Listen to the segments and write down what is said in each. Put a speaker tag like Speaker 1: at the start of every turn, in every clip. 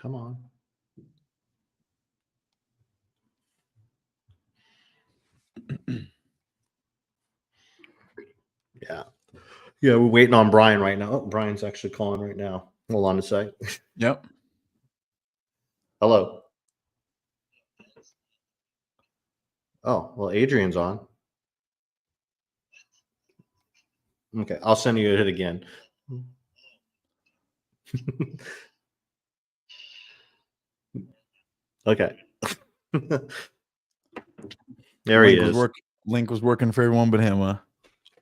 Speaker 1: Come on. Yeah. Yeah, we're waiting on Brian right now. Oh, Brian's actually calling right now. Hold on a sec.
Speaker 2: Yep.
Speaker 1: Hello. Oh, well, Adrian's on. Okay, I'll send you a hit again. Okay. There he is.
Speaker 2: Link was working for everyone but him, huh?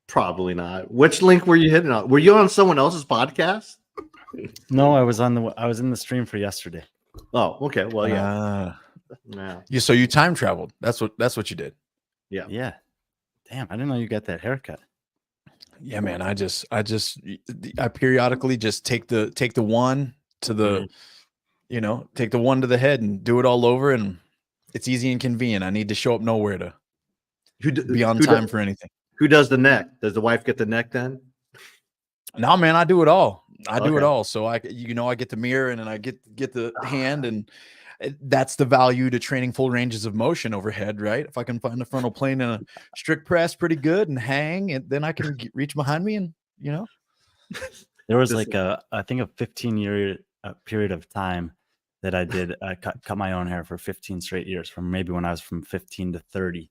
Speaker 1: Probably not. Which link were you hitting on? Were you on someone else's podcast?
Speaker 3: No, I was in the stream for yesterday.
Speaker 1: Oh, okay. Well, yeah.
Speaker 2: Yeah. So you time traveled. That's what you did.
Speaker 1: Yeah.
Speaker 3: Yeah. Damn, I didn't know you got that haircut.
Speaker 2: Yeah, man. I periodically just take the one to the, take the one to the head and do it all over, and it's easy and convenient. I need to show up nowhere to be on time for anything.
Speaker 1: Who does the neck? Does the wife get the neck then?
Speaker 2: No, man, I do it all. Do it all. So I get the mirror, and then I get the hand, and that's the value to training full ranges of motion overhead, right? If I can find the frontal plane in a strict press pretty good and hang, and then I can reach behind me, and
Speaker 3: there was like I think a 15-year period of time that I did cut my own hair for 15 straight years, from maybe when I was from 15 to 30.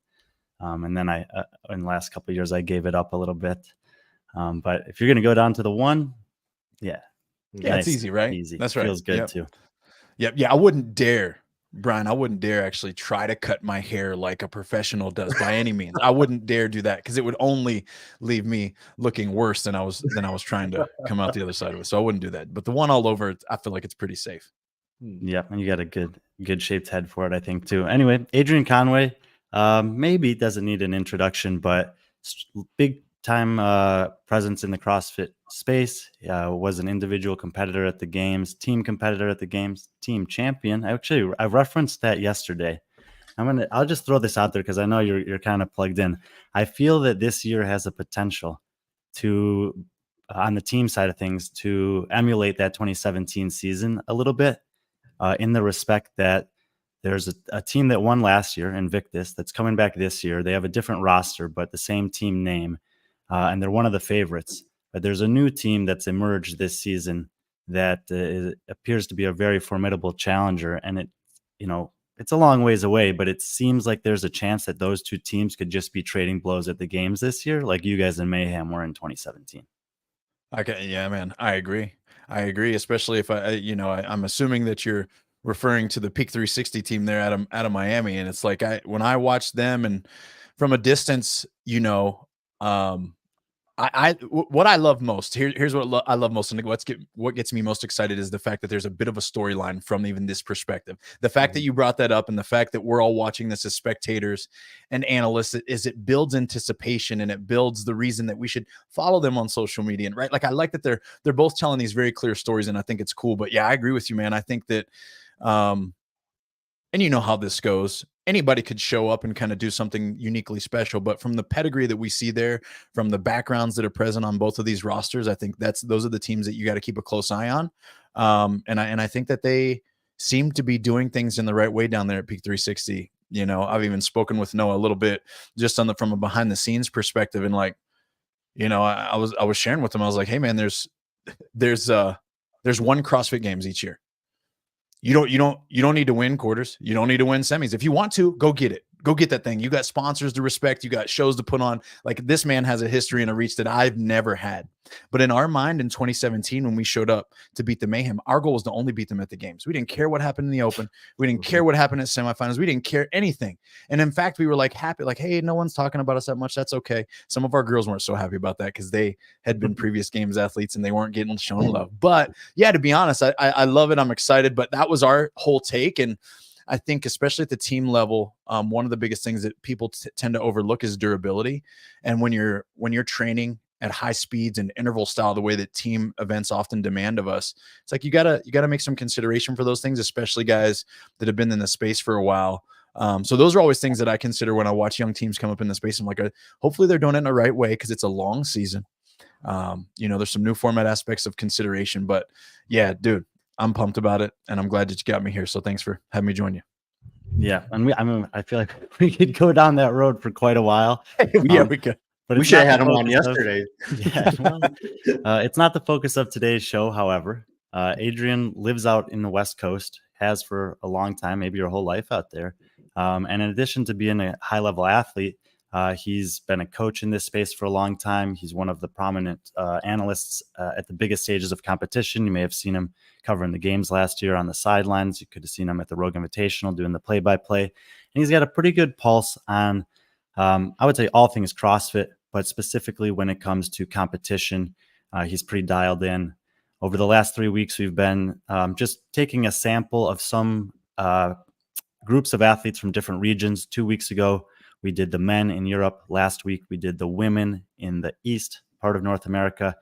Speaker 3: And then in the last couple of years, I gave it up a little bit. But if you're going to go down to the one,
Speaker 2: yeah, nice. It's easy, right?
Speaker 3: Easy.
Speaker 2: That's right.
Speaker 3: Feels good too.
Speaker 2: Yep. Yeah. I wouldn't dare, Brian. I wouldn't dare actually try to cut my hair like a professional does by any means. I wouldn't dare do that, because it would only leave me looking worse than I was trying to come out the other side of it. So I wouldn't do that. But the one all over, I feel like it's pretty safe.
Speaker 3: Yep. And you got a good shaped head for it, I think, too. Anyway, Adrian Conway. Maybe doesn't need an introduction, but big time presence in the CrossFit space. Was an individual competitor at the games, team competitor at the games, team champion. I referenced that yesterday. I'll just throw this out there because I know you're kind of plugged in. I feel that this year has a potential to, on the team side of things, to emulate that 2017 season a little bit, in the respect that there's a team that won last year, Invictus, that's coming back this year. They have a different roster, but the same team name, and they're one of the favorites. But there's a new team that's emerged this season that appears to be a very formidable challenger, and it's a long ways away, but it seems like there's a chance that those two teams could just be trading blows at the games this year, like you guys in Mayhem were in 2017.
Speaker 2: Okay, yeah, man, I agree, especially if I'm assuming that you're referring to the Peak 360 team there out of Miami. And it's like, when I watched them, and from a distance, what I love most, here's what I love most, and what gets me most excited is the fact that there's a bit of a storyline from even this perspective. The fact that you brought that up, and the fact that we're all watching this as spectators and analysts, it builds anticipation, and it builds the reason that we should follow them on social media. And right, like, I like that they're both telling these very clear stories, and I think it's cool. But yeah, I agree with you, man. I think that and you know how this goes. Anybody could show up and kind of do something uniquely special, but from the pedigree that we see there, from the backgrounds that are present on both of these rosters, I think those are the teams that you got to keep a close eye on. And I think that they seem to be doing things in the right way down there at Peak 360. I've even spoken with Noah a little bit just from a behind the scenes perspective, and I was sharing with him. I was like, hey man, there's one CrossFit Games each year. You don't need to win quarters. You don't need to win semis. If you want to, go get it. Go get that thing. You got sponsors to respect. You got shows to put on. Like, this man has a history and a reach that I've never had. But in our mind, in 2017, when we showed up to beat the Mayhem, our goal was to only beat them at the games. We didn't care what happened in the Open. We didn't care what happened at semifinals. We didn't care anything. And in fact, we were happy, hey, no one's talking about us that much. That's okay. Some of our girls weren't so happy about that because they had been previous games athletes and they weren't getting shown love. But yeah, to be honest, I love it. I'm excited. But that was our whole take. And I think, especially at the team level, one of the biggest things that people tend to overlook is durability. And when you're training at high speeds and interval style, the way that team events often demand of us, it's like you gotta make some consideration for those things, especially guys that have been in the space for a while. So those are always things that I consider when I watch young teams come up in the space. I'm like, hopefully they're doing it in the right way, because it's a long season. There's some new format aspects of consideration, but yeah, dude, I'm pumped about it, and I'm glad that you got me here. So thanks for having me join you.
Speaker 3: Yeah, and I feel like we could go down that road for quite a while.
Speaker 2: Yeah, we could.
Speaker 3: But
Speaker 1: We
Speaker 3: it's
Speaker 1: should
Speaker 3: not
Speaker 1: have had
Speaker 3: the
Speaker 1: him on
Speaker 3: focus of-
Speaker 1: yesterday.
Speaker 3: Yeah, well, it's not the focus of today's show. However, Adrian lives out in the West Coast, has for a long time, maybe your whole life out there. And in addition to being a high-level athlete, he's been a coach in this space for a long time. He's one of the prominent analysts at the biggest stages of competition. You may have seen him covering the games last year on the sidelines. You could have seen him at the Rogue Invitational doing the play-by-play. And he's got a pretty good pulse on, I would say, all things CrossFit, but specifically when it comes to competition, he's pretty dialed in. Over the last 3 weeks, we've been just taking a sample of some groups of athletes from different regions. 2 weeks ago, we did the men in Europe. Last week, we did the women in the east part of North America.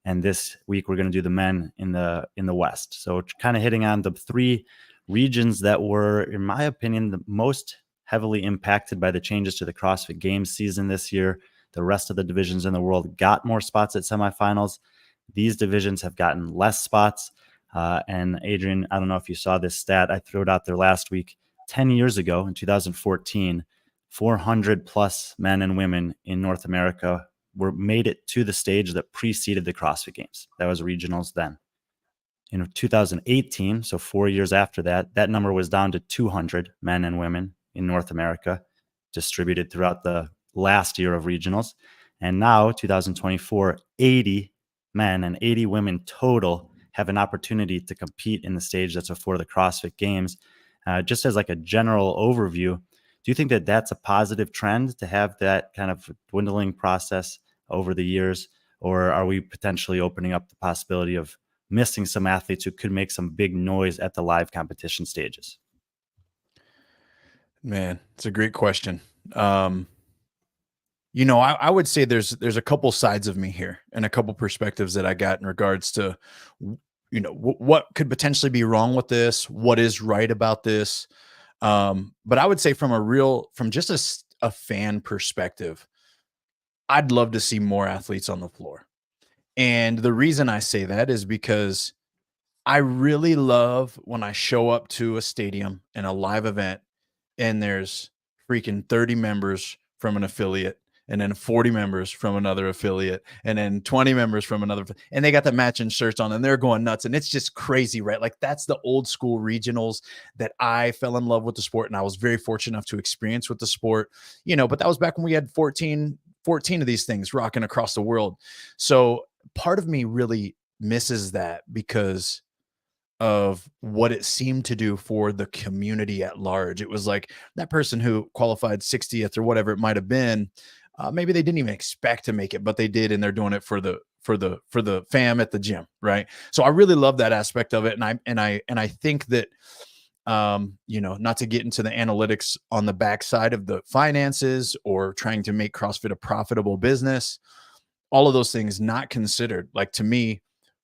Speaker 3: And this week, we're going to do the men in the West. So kind of hitting on the 3 regions that were, in my opinion, the most heavily impacted by the changes to the CrossFit Games season this year. The rest of the divisions in the world got more spots at semifinals. These divisions have gotten less spots. And Adrian, I don't know if you saw this stat. I threw it out there last week. 10 years ago, in 2014, 400 plus men and women in North America made it to the stage that preceded the CrossFit Games. That was regionals then. In 2018, so 4 years after that, that number was down to 200 men and women in North America, distributed throughout the last year of regionals. And now, 2024, 80 men and 80 women total have an opportunity to compete in the stage that's before the CrossFit Games. Just as like a general overview, do you think that that's a positive trend to have that kind of dwindling process over the years? Or are we potentially opening up the possibility of missing some athletes who could make some big noise at the live competition stages?
Speaker 2: Man, it's a great question. I would say there's a couple sides of me here and a couple perspectives that I got in regards to, what could potentially be wrong with this, what is right about this. But I would say from just a fan perspective, I'd love to see more athletes on the floor. And the reason I say that is because I really love when I show up to a stadium in a live event and there's freaking 30 members from an affiliate, and then 40 members from another affiliate, and then 20 members from another, and they got the matching shirts on and they're going nuts. And it's just crazy, right? Like that's the old school regionals that I fell in love with the sport. And I was very fortunate enough to experience with the sport, but that was back when we had 14 of these things rocking across the world. So part of me really misses that because of what it seemed to do for the community at large. It was like that person who qualified 60th or whatever it might have been. Maybe they didn't even expect to make it, but they did, and they're doing it for the fam at the gym, right? So I really love that aspect of it, and I think that not to get into the analytics on the backside of the finances or trying to make CrossFit a profitable business, all of those things not considered. Like to me,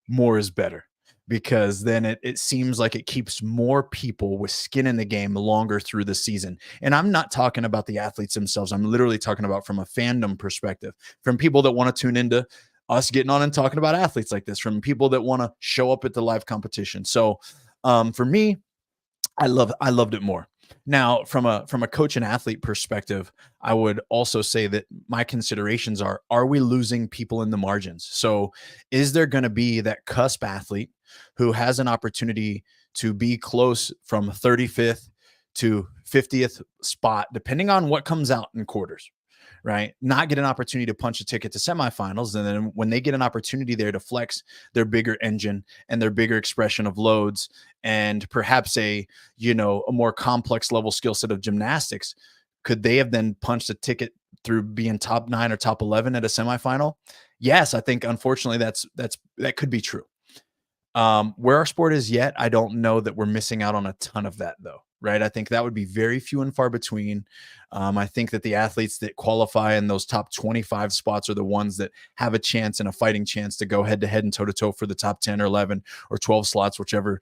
Speaker 2: more is better. Because then it seems like it keeps more people with skin in the game longer through the season. And I'm not talking about the athletes themselves. I'm literally talking about from a fandom perspective, from people that want to tune into us getting on and talking about athletes like this, from people that want to show up at the live competition. So for me, I loved it more. Now, from a coach and athlete perspective, I would also say that my considerations are we losing people in the margins? So is there going to be that cusp athlete who has an opportunity to be close from 35th to 50th spot, depending on what comes out in quarters, right? Not get an opportunity to punch a ticket to semifinals. And then when they get an opportunity there to flex their bigger engine and their bigger expression of loads and perhaps a more complex level skill set of gymnastics, could they have then punched a ticket through being top 9 or top 11 at a semifinal? Yes, I think unfortunately that could be true. Where our sport is yet, I don't know that we're missing out on a ton of that though. Right. I think that would be very few and far between. I think that the athletes that qualify in those top 25 spots are the ones that have a chance and a fighting chance to go head to head and toe to toe for the top 10 or 11 or 12 slots, whatever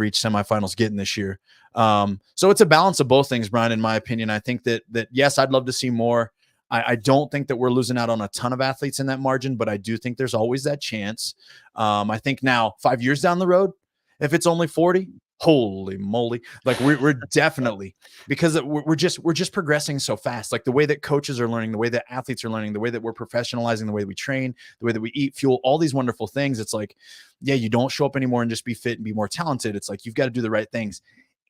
Speaker 2: each semifinal's getting this year. So it's a balance of both things, Brian, in my opinion. I think that yes, I'd love to see more. I don't think that we're losing out on a ton of athletes in that margin, but I do think there's always that chance. I think now 5 years down the road, if it's only 40, holy moly, like we're definitely, because we're just progressing so fast. Like the way that coaches are learning, the way that athletes are learning, the way that we're professionalizing, the way we train, the way that we eat, fuel, all these wonderful things. It's like, yeah, you don't show up anymore and just be fit and be more talented. It's like, you've got to do the right things,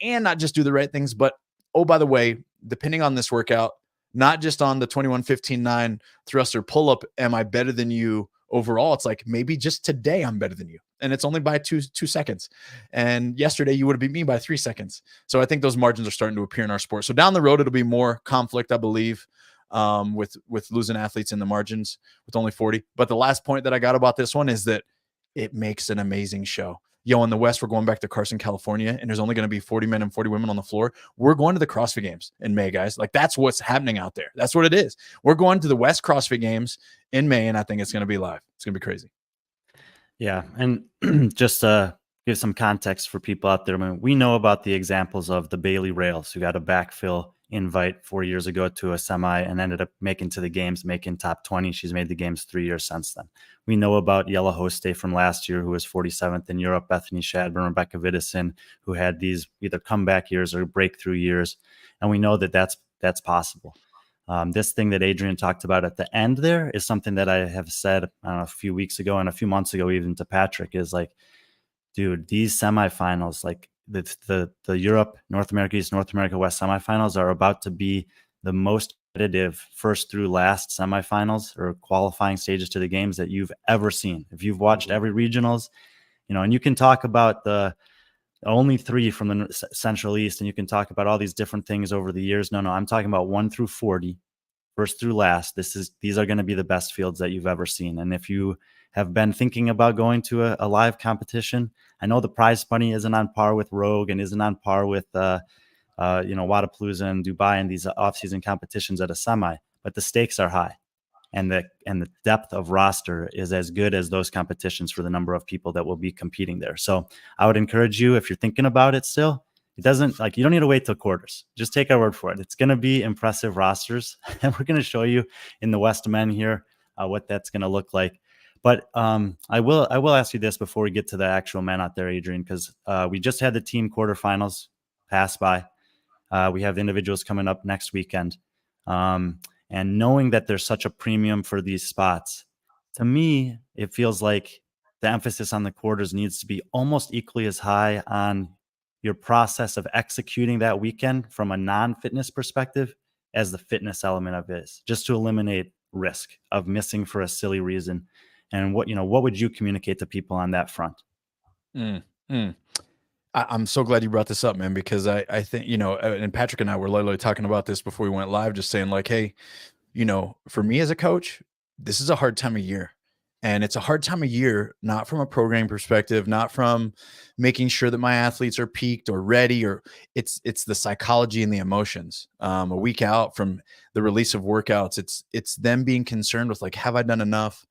Speaker 2: and not just do the right things, but, oh, by the way, depending on this workout, not just on the 21-15-9 thruster pull-up, am I better than you overall? It's like, maybe just today I'm better than you, and it's only by two seconds. And yesterday you would have beat me by 3 seconds. So I think those margins are starting to appear in our sport. So down the road, it'll be more conflict, I believe, with losing athletes in the margins with only 40. But the last point that I got about this one is that it makes an amazing show. Yo, in the West, we're going back to Carson, California, and there's only going to be 40 men and 40 women on the floor. We're going to the CrossFit Games in May, guys. Like, that's what's happening out there. That's what it is. We're going to the West CrossFit Games in May, and I think it's going to be live. It's going to be crazy.
Speaker 3: Yeah. And just to give some context for people out there, I mean, we know about the examples of the Bailey Rails, who got a backfill invite 4 years ago to a semi and ended up making to the games, making top 20. She's made the games 3 years since then. We know about Yella Hoste from last year, who was 47th in Europe, Bethany Shadburn, Rebecca Vidison, who had these either comeback years or breakthrough years. And we know that that's possible. This thing that Adrian talked about at the end there is something that I have said, I don't know, a few weeks ago and a few months ago, even to Patrick, is like, dude, these semifinals, like the Europe, North America East, North America West semifinals are about to be the most competitive first through last semifinals or qualifying stages to the games that you've ever seen. If you've watched every regionals, you know, and you can talk about the only 3 from the Central East, and you can talk about all these different things over the years. No, I'm talking about 1 through 40, first through last. These are going to be the best fields that you've ever seen. And if you have been thinking about going to a live competition, I know the prize money isn't on par with Rogue and isn't on par with Wadapalooza and Dubai and these off-season competitions at a semi, but the stakes are high, and the depth of roster is as good as those competitions for the number of people that will be competing there. So I would encourage you, if you're thinking about it still, you don't need to wait till quarters. Just take our word for it. It's going to be impressive rosters, and we're going to show you in the West men here what that's going to look like. But I will ask you this before we get to the actual men out there, Adrian, because we just had the team quarterfinals pass by. We have individuals coming up next weekend. And knowing that there's such a premium for these spots, to me, it feels like the emphasis on the quarters needs to be almost equally as high on your process of executing that weekend from a non-fitness perspective as the fitness element of it is, just to eliminate risk of missing for a silly reason. And what would you communicate to people on that front?
Speaker 2: I'm so glad you brought this up, man, because I think, and Patrick and I were literally talking about this before we went live, just saying like, hey, for me as a coach, this is a hard time of year. And it's a hard time of year, not from a programming perspective, not from making sure that my athletes are peaked or ready, or it's the psychology and the emotions. A week out from the release of workouts, it's them being concerned with like, have I done enough?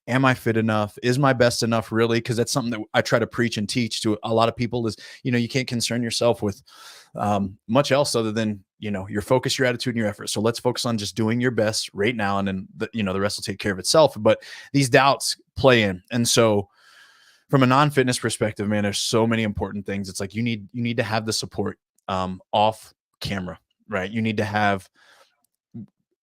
Speaker 2: Am I fit enough? Is my best enough, really? Because that's something that I try to preach and teach to a lot of people is, you can't concern yourself with much else other than, your focus, your attitude, and your effort. So let's focus on just doing your best right now. And then, the rest will take care of itself. But these doubts play in. And so from a non-fitness perspective, man, there's so many important things. It's like you need to have the support off camera, right? You need to have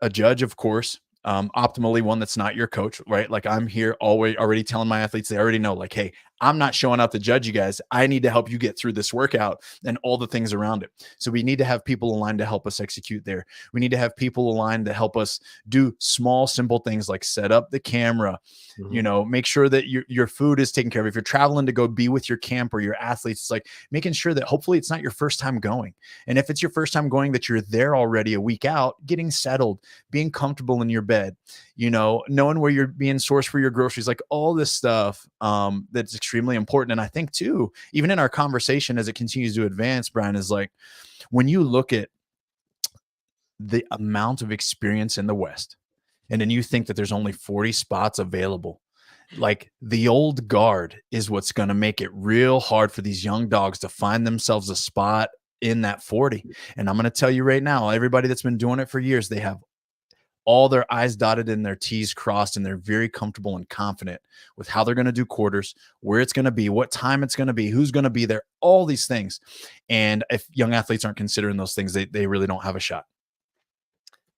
Speaker 2: a judge, of course, optimally one that's not your coach, right? Like I'm here already telling my athletes, they already know like, hey, I'm not showing up to judge you guys. I need to help you get through this workout and all the things around it. So we need to have people aligned to help us execute there. We need to have people aligned to help us do small, simple things like set up the camera, make sure that your food is taken care of. If you're traveling to go be with your camp or your athletes, it's like making sure that hopefully it's not your first time going. And if it's your first time going, that you're there already a week out, getting settled, being comfortable in your bed, knowing where you're being sourced for your groceries, like all this stuff that's extremely important. And I think too, even in our conversation as it continues to advance, Brian, is like when you look at the amount of experience in the West, and then you think that there's only 40 spots available, like the old guard is what's going to make it real hard for these young dogs to find themselves a spot in that 40. And I'm going to tell you right now, everybody that's been doing it for years, they have all their I's dotted and their T's crossed, and they're very comfortable and confident with how they're going to do quarters, where it's going to be, what time it's going to be, who's going to be there, all these things. And if young athletes aren't considering those things, they really don't have a shot.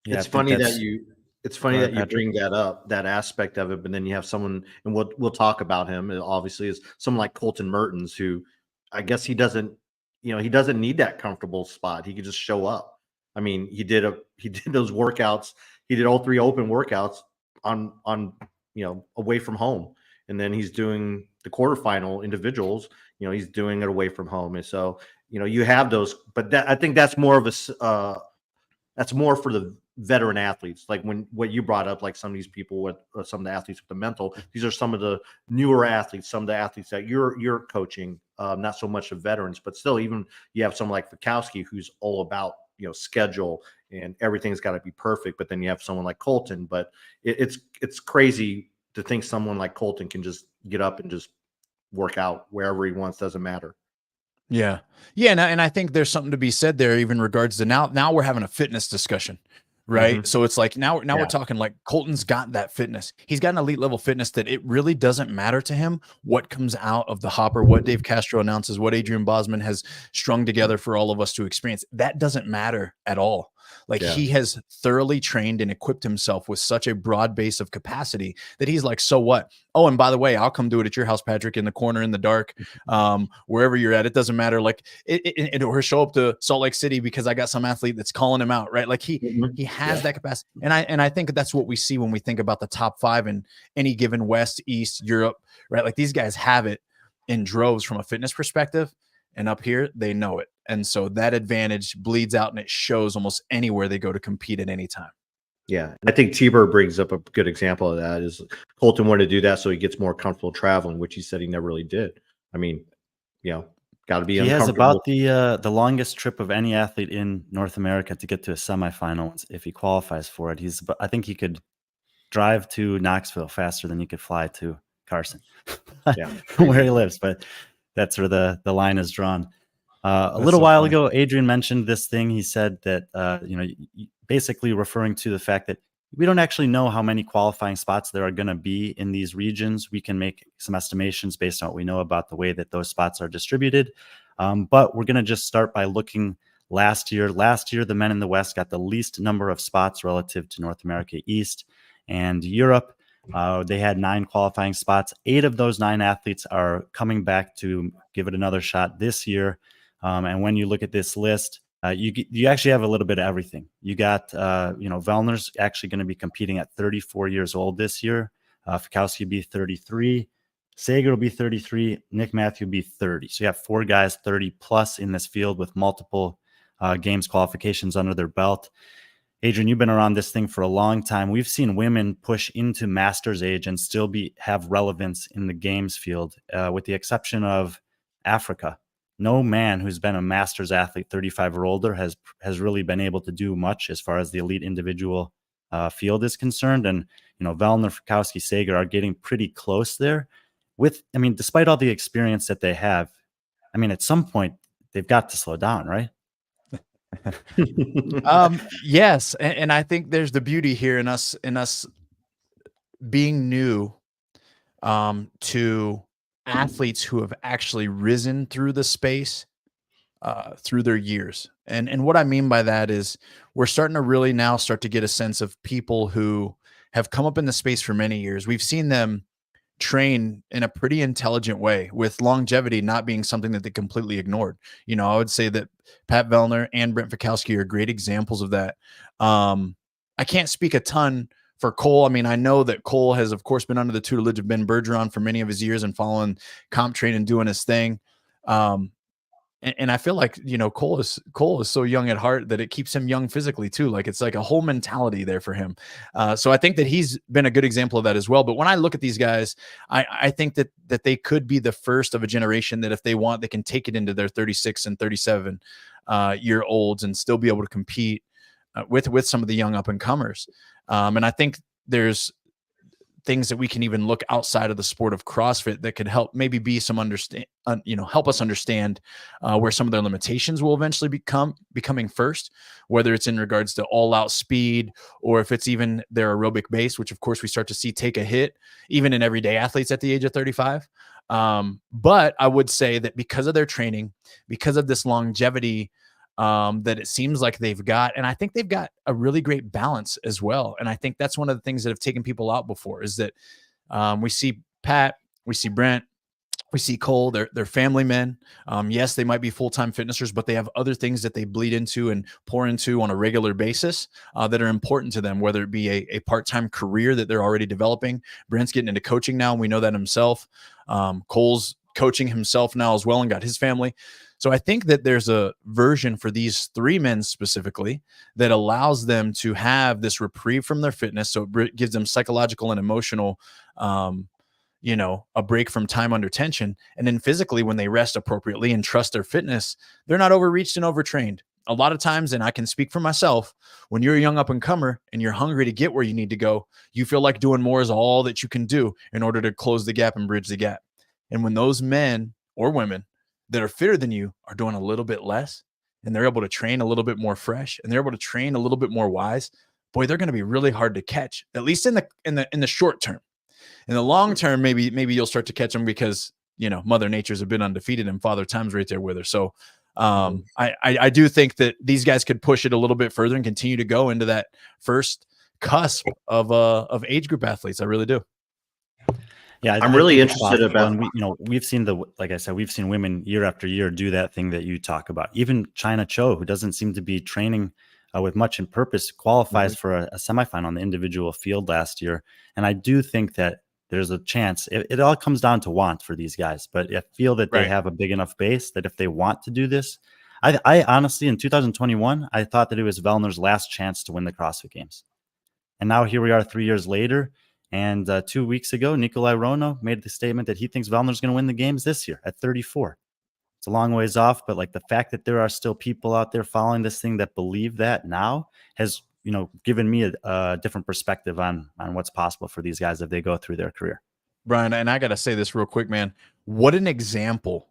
Speaker 3: Yeah,
Speaker 1: It's funny that you bring that up, that aspect of it, but then you have someone, and we'll talk about him. Obviously, is someone like Colton Mertens, who I guess he doesn't need that comfortable spot. He could just show up. I mean, he did those workouts. He did all 3 open workouts on away from home, and then he's doing the quarterfinal individuals. He's doing it away from home, and so you have those. But I think that's more of a that's more for the veteran athletes, like what you brought up, like some of these people with some of the athletes with the mental. These are some of the newer athletes, some of the athletes that you're coaching, not so much of veterans, but still, even you have someone like Fikowski, who's all about schedule and everything's got to be perfect. But then you have someone like Colton. But it's crazy to think someone like Colton can just get up and just work out wherever he wants. Doesn't matter.
Speaker 2: Yeah. Yeah. And I think there's something to be said there, even regards to now we're having a fitness discussion, right?
Speaker 1: Mm-hmm.
Speaker 2: So it's like now we're talking like Colton's got that fitness. He's got an elite level fitness that it really doesn't matter to him what comes out of the hopper, what Dave Castro announces, what Adrian Bosman has strung together for all of us to experience. That doesn't matter at all. Like he has thoroughly trained and equipped himself with such a broad base of capacity that he's like, so what? Oh, and by the way, I'll come do it at your house, Patrick, in the corner, in the dark, wherever you're at. It doesn't matter. Like or show up to Salt Lake City because I got some athlete that's calling him out, right? Like he has that capacity. And I think that's what we see when we think about the top 5 in any given West, East, Europe, right? Like these guys have it in droves from a fitness perspective. And up here, they know it. And so that advantage bleeds out and it shows almost anywhere they go to compete at any time.
Speaker 1: Yeah. I think T-Bird brings up a good example of that. Is Colton wanted to do that so he gets more comfortable traveling, which he said he never really did. I mean, got to be
Speaker 3: He has
Speaker 1: uncomfortable.
Speaker 3: about the longest trip of any athlete in North America to get to a semifinal if he qualifies for it. I think he could drive to Knoxville faster than he could fly to Carson, where he lives. But that's where the line is drawn. A little while ago, Adrian mentioned this thing. He said that, basically referring to the fact that we don't actually know how many qualifying spots there are going to be in these regions. We can make some estimations based on what we know about the way that those spots are distributed. But we're going to just start by looking last year. Last year, the men in the West got the least number of spots relative to North America East and Europe. They had 9 qualifying spots. 8 of those 9 athletes are coming back to give it another shot this year. And when you look at this list, you actually have a little bit of everything. You got, Vellner's actually going to be competing at 34 years old this year. Fikowski will be 33. Sager will be 33. Nick Matthew will be 30. So you have 4 guys 30 plus in this field with multiple games qualifications under their belt. Adrian, you've been around this thing for a long time. We've seen women push into master's age and still have relevance in the games field, with the exception of Africa. No man who's been a master's athlete 35 or older has really been able to do much as far as the elite individual field is concerned. And, Vellner, Fikowski, Sager are getting pretty close there. Despite all the experience that they have, at some point they've got to slow down, right?
Speaker 2: Yes. And I think there's the beauty here in us being new to athletes who have actually risen through the space through their years. And what I mean by that is we're starting to really now start to get a sense of people who have come up in the space for many years. We've seen them train in a pretty intelligent way, with longevity not being something that they completely ignored. I would say that Pat Vellner and Brent Fikowski are great examples of that. I can't speak a ton for Cole. I know that Cole has, of course, been under the tutelage of Ben Bergeron for many of his years and following comp train and doing his thing. And I feel like, Cole is so young at heart that it keeps him young physically too. Like it's like a whole mentality there for him. So I think that he's been a good example of that as well. But when I look at these guys, I think that they could be the first of a generation that if they want, they can take it into their 36 and 37 year olds and still be able to compete with some of the young up and comers. And I think there's things that we can even look outside of the sport of CrossFit that could help maybe be some help us understand where some of their limitations will eventually becoming first, whether it's in regards to all out speed or if it's even their aerobic base, which of course we start to see take a hit even in everyday athletes at the age of 35. But I would say that because of their training, because of this longevity that it seems like they've got, and I think they've got a really great balance as well. And I think that's one of the things that have taken people out before is that we see Pat, we see Brent, we see Cole, they're family men. Yes, they might be full-time fitnessers, but they have other things that they bleed into and pour into on a regular basis that are important to them, whether it be a part-time career that they're already developing. Brent's getting into coaching now, and we know that himself. Cole's coaching himself now as well and got his family. So I think that there's a version for these three men specifically that allows them to have this reprieve from their fitness. So it gives them psychological and emotional a break from time under tension. And then physically, when they rest appropriately and trust their fitness, they're not overreached and overtrained. A lot of times, and I can speak for myself, when you're a young up and comer and you're hungry to get where you need to go, you feel like doing more is all that you can do in order to close the gap and bridge the gap. And when those men or women that are fitter than you are doing a little bit less and they're able to train a little bit more fresh and they're able to train a little bit more wise, boy, they're going to be really hard to catch, at least in the short term. In the long term, maybe you'll start to catch them because, Mother Nature's a bit undefeated and Father Time's right there with her. So I do think that these guys could push it a little bit further and continue to go into that first cusp of age group athletes. I really do.
Speaker 3: Yeah,
Speaker 1: I'm really interested about.
Speaker 3: We've seen like I said, we've seen women year after year do that thing that you talk about. Even China Cho, who doesn't seem to be training with much in purpose, qualifies for a semifinal on the individual field last year. And I do think that there's a chance. It all comes down to want for these guys, but I feel that they have a big enough base that if they want to do this, I honestly, in 2021, I thought that it was Vellner's last chance to win the CrossFit Games. And now here we are 3 years later. And 2 weeks ago, Nikolai Rono made the statement that he thinks Vellner's going to win the games this year at 34. It's a long ways off, but like the fact that there are still people out there following this thing that believe that now has, given me a different perspective on what's possible for these guys if they go through their career.
Speaker 2: Brian, and I got to say this real quick, man. What an example.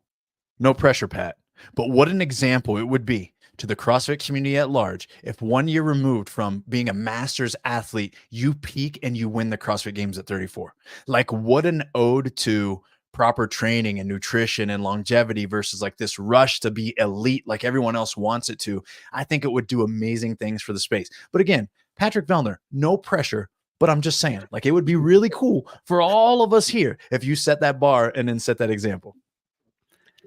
Speaker 2: No pressure, Pat, but what an example it would be to the CrossFit community at large if 1 year removed from being a master's athlete, you peak and you win the CrossFit Games at 34. Like, what an ode to proper training and nutrition and longevity versus like this rush to be elite like everyone else wants it to. I think it would do amazing things for the space. But again, Patrick Vellner, no pressure, but I'm just saying, like, it would be really cool for all of us here if you set that bar and then set that example.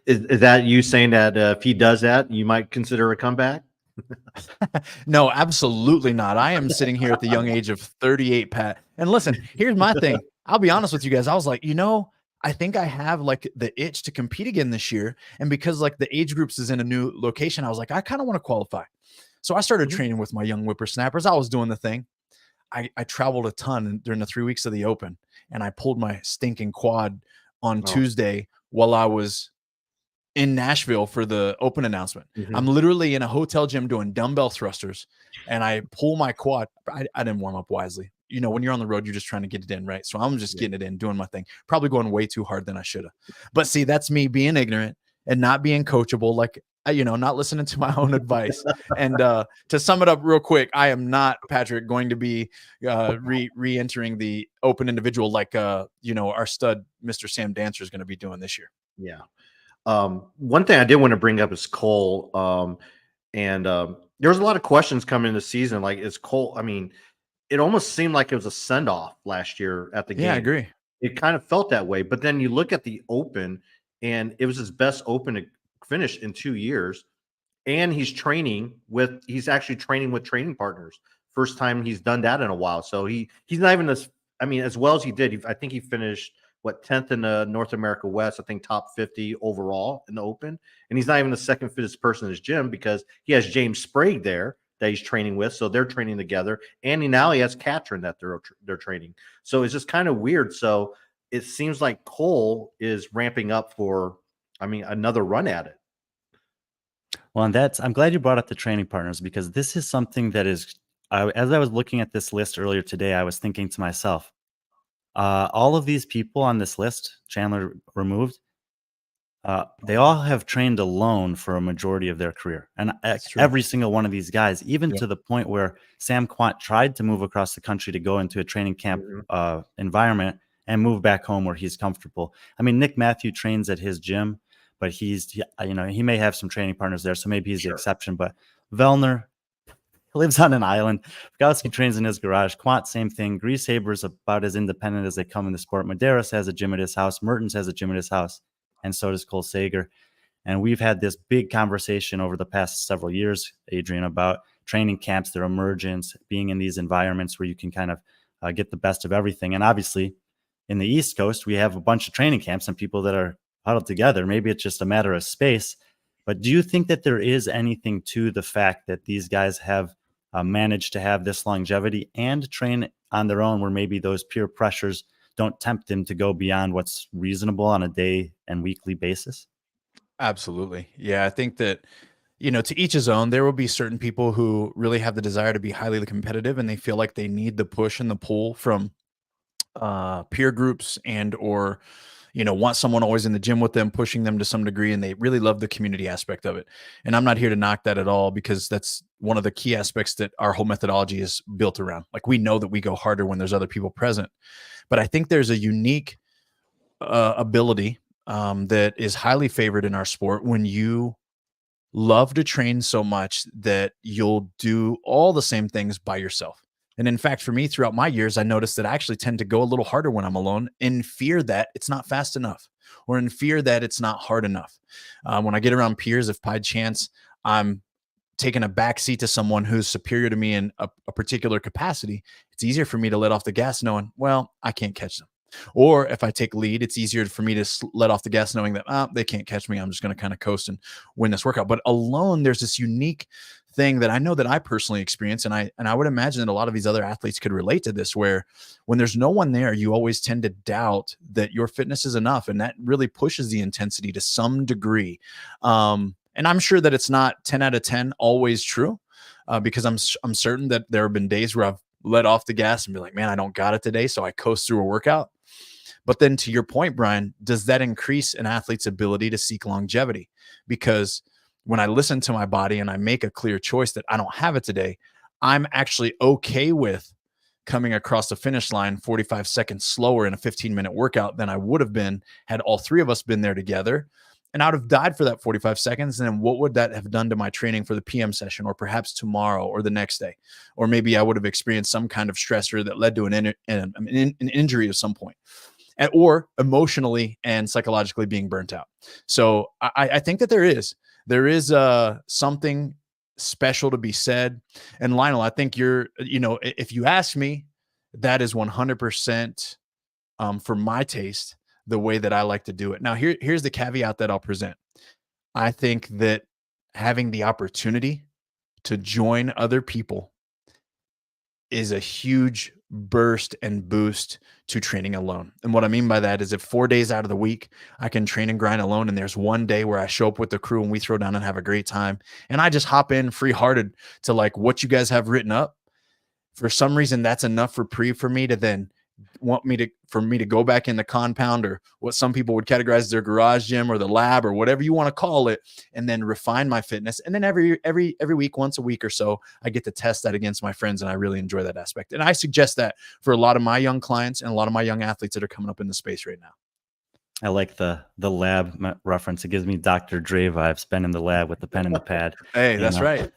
Speaker 1: Is that you saying that if he does that, you might consider a comeback?
Speaker 2: No, absolutely not. I am sitting here at the young age of 38, Pat. And listen, here's my thing. I'll be honest with you guys. I was like, I think I have like the itch to compete again this year. And because like the age groups is in a new location, I was like, I kind of want to qualify. So I started training with my young whippersnappers. I was doing the thing. I traveled a ton during the 3 weeks of the Open, and I pulled my stinking quad on Tuesday while I was in Nashville for the Open announcement. I'm literally in a hotel gym doing dumbbell thrusters, and I pull my quad. I didn't warm up wisely. When you're on the road, you're just trying to get it in, right? So I'm just getting it in, doing my thing, probably going way too hard than I should have. But see, that's me being ignorant and not being coachable, like, not listening to my own advice. And to sum it up real quick, I am not, Patrick, going to be re-entering the Open individual like, our stud, Mr. Sam Dancer, is going to be doing this year.
Speaker 1: Yeah. One thing I did want to bring up is Cole. There was a lot of questions coming in the season. Like, is Cole, it almost seemed like it was a send-off last year at the game.
Speaker 2: Yeah, I agree.
Speaker 1: It kind of felt that way. But then you look at the Open, and it was his best Open finish in 2 years. And he's actually training with training partners. First time he's done that in a while. So he's not even as well as he did. I think he finished 10th in the North America West, I think top 50 overall in the Open. And he's not even the second fittest person in his gym because he has James Sprague there that he's training with. So they're training together. And now he has Katrin that they're training. So it's just kind of weird. So it seems like Cole is ramping up for, another run at it.
Speaker 3: Well, and I'm glad you brought up the training partners, because this is something that is, as I was looking at this list earlier today, I was thinking to myself, all of these people on this list, Chandler removed, they all have trained alone for a majority of their career. And every single one of these guys, even to the point where Sam Kwant tried to move across the country to go into a training camp environment and move back home where he's comfortable. I mean, Nick Matthew trains at his gym, but he may have some training partners there, so maybe he's the exception. But Vellner lives on an island. Fikowski trains in his garage. Kwant, same thing. Grieshaber's about as independent as they come in the sport. Medeiros has a gym at his house. Mertens has a gym at his house. And so does Cole Sager. And we've had this big conversation over the past several years, Adrian, about training camps, their emergence, being in these environments where you can kind of get the best of everything. And obviously, in the East Coast, we have a bunch of training camps and people that are huddled together. Maybe it's just a matter of space. But do you think that there is anything to the fact that these guys have managed to have this longevity and train on their own, where maybe those peer pressures don't tempt them to go beyond what's reasonable on a day and weekly basis?
Speaker 2: Absolutely. Yeah. I think that, to each his own. There will be certain people who really have the desire to be highly competitive, and they feel like they need the push and the pull from peer groups or want someone always in the gym with them, pushing them to some degree. And they really love the community aspect of it. And I'm not here to knock that at all, because that's one of the key aspects that our whole methodology is built around. Like, we know that we go harder when there's other people present. But I think there's a unique ability that is highly favored in our sport when you love to train so much that you'll do all the same things by yourself. And in fact, for me, throughout my years, I noticed that I actually tend to go a little harder when I'm alone, in fear that it's not fast enough, or in fear that it's not hard enough. When I get around peers, if by chance I'm taking a backseat to someone who's superior to me in a particular capacity, it's easier for me to let off the gas knowing, well, I can't catch them. Or if I take lead, it's easier for me to let off the gas knowing that they can't catch me. I'm just going to kind of coast and win this workout. But alone, there's this unique thing that I know that I personally experience. And I would imagine that a lot of these other athletes could relate to this, where when there's no one there, you always tend to doubt that your fitness is enough. And that really pushes the intensity to some degree. And I'm sure that it's not 10 out of 10 always true, because I'm certain that there have been days where I've let off the gas and be like, man, I don't got it today, so I coast through a workout. But then, to your point, Brian, does that increase an athlete's ability to seek longevity? Because when I listen to my body and I make a clear choice that I don't have it today, I'm actually okay with coming across the finish line 45 seconds slower in a 15-minute workout than I would have been had all three of us been there together. And I would have died for that 45 seconds. And then what would that have done to my training for the PM session, or perhaps tomorrow or the next day? Or maybe I would have experienced some kind of stressor that led to an injury at some point, or emotionally and psychologically being burnt out. So I think that there is something special to be said. And Lionel, I think if you ask me, that is 100% for my taste, the way that I like to do it. Now, here's the caveat that I'll present. I think that having the opportunity to join other people is a huge burst and boost to training alone. And what I mean by that is, if 4 days out of the week I can train and grind alone, and there's one day where I show up with the crew and we throw down and have a great time, and I just hop in free-hearted to like what you guys have written up, for some reason that's enough for me to then for me to go back in the compound, or what some people would categorize as their garage gym or the lab or whatever you want to call it, and then refine my fitness. And then every week, once a week or so, I get to test that against my friends, and I really enjoy that aspect. And I suggest that for a lot of my young clients and a lot of my young athletes that are coming up in the space right now.
Speaker 3: I like the lab reference. It gives me Dr. Dre vibes, been in the lab with the pen and the pad.
Speaker 2: Hey, that's right.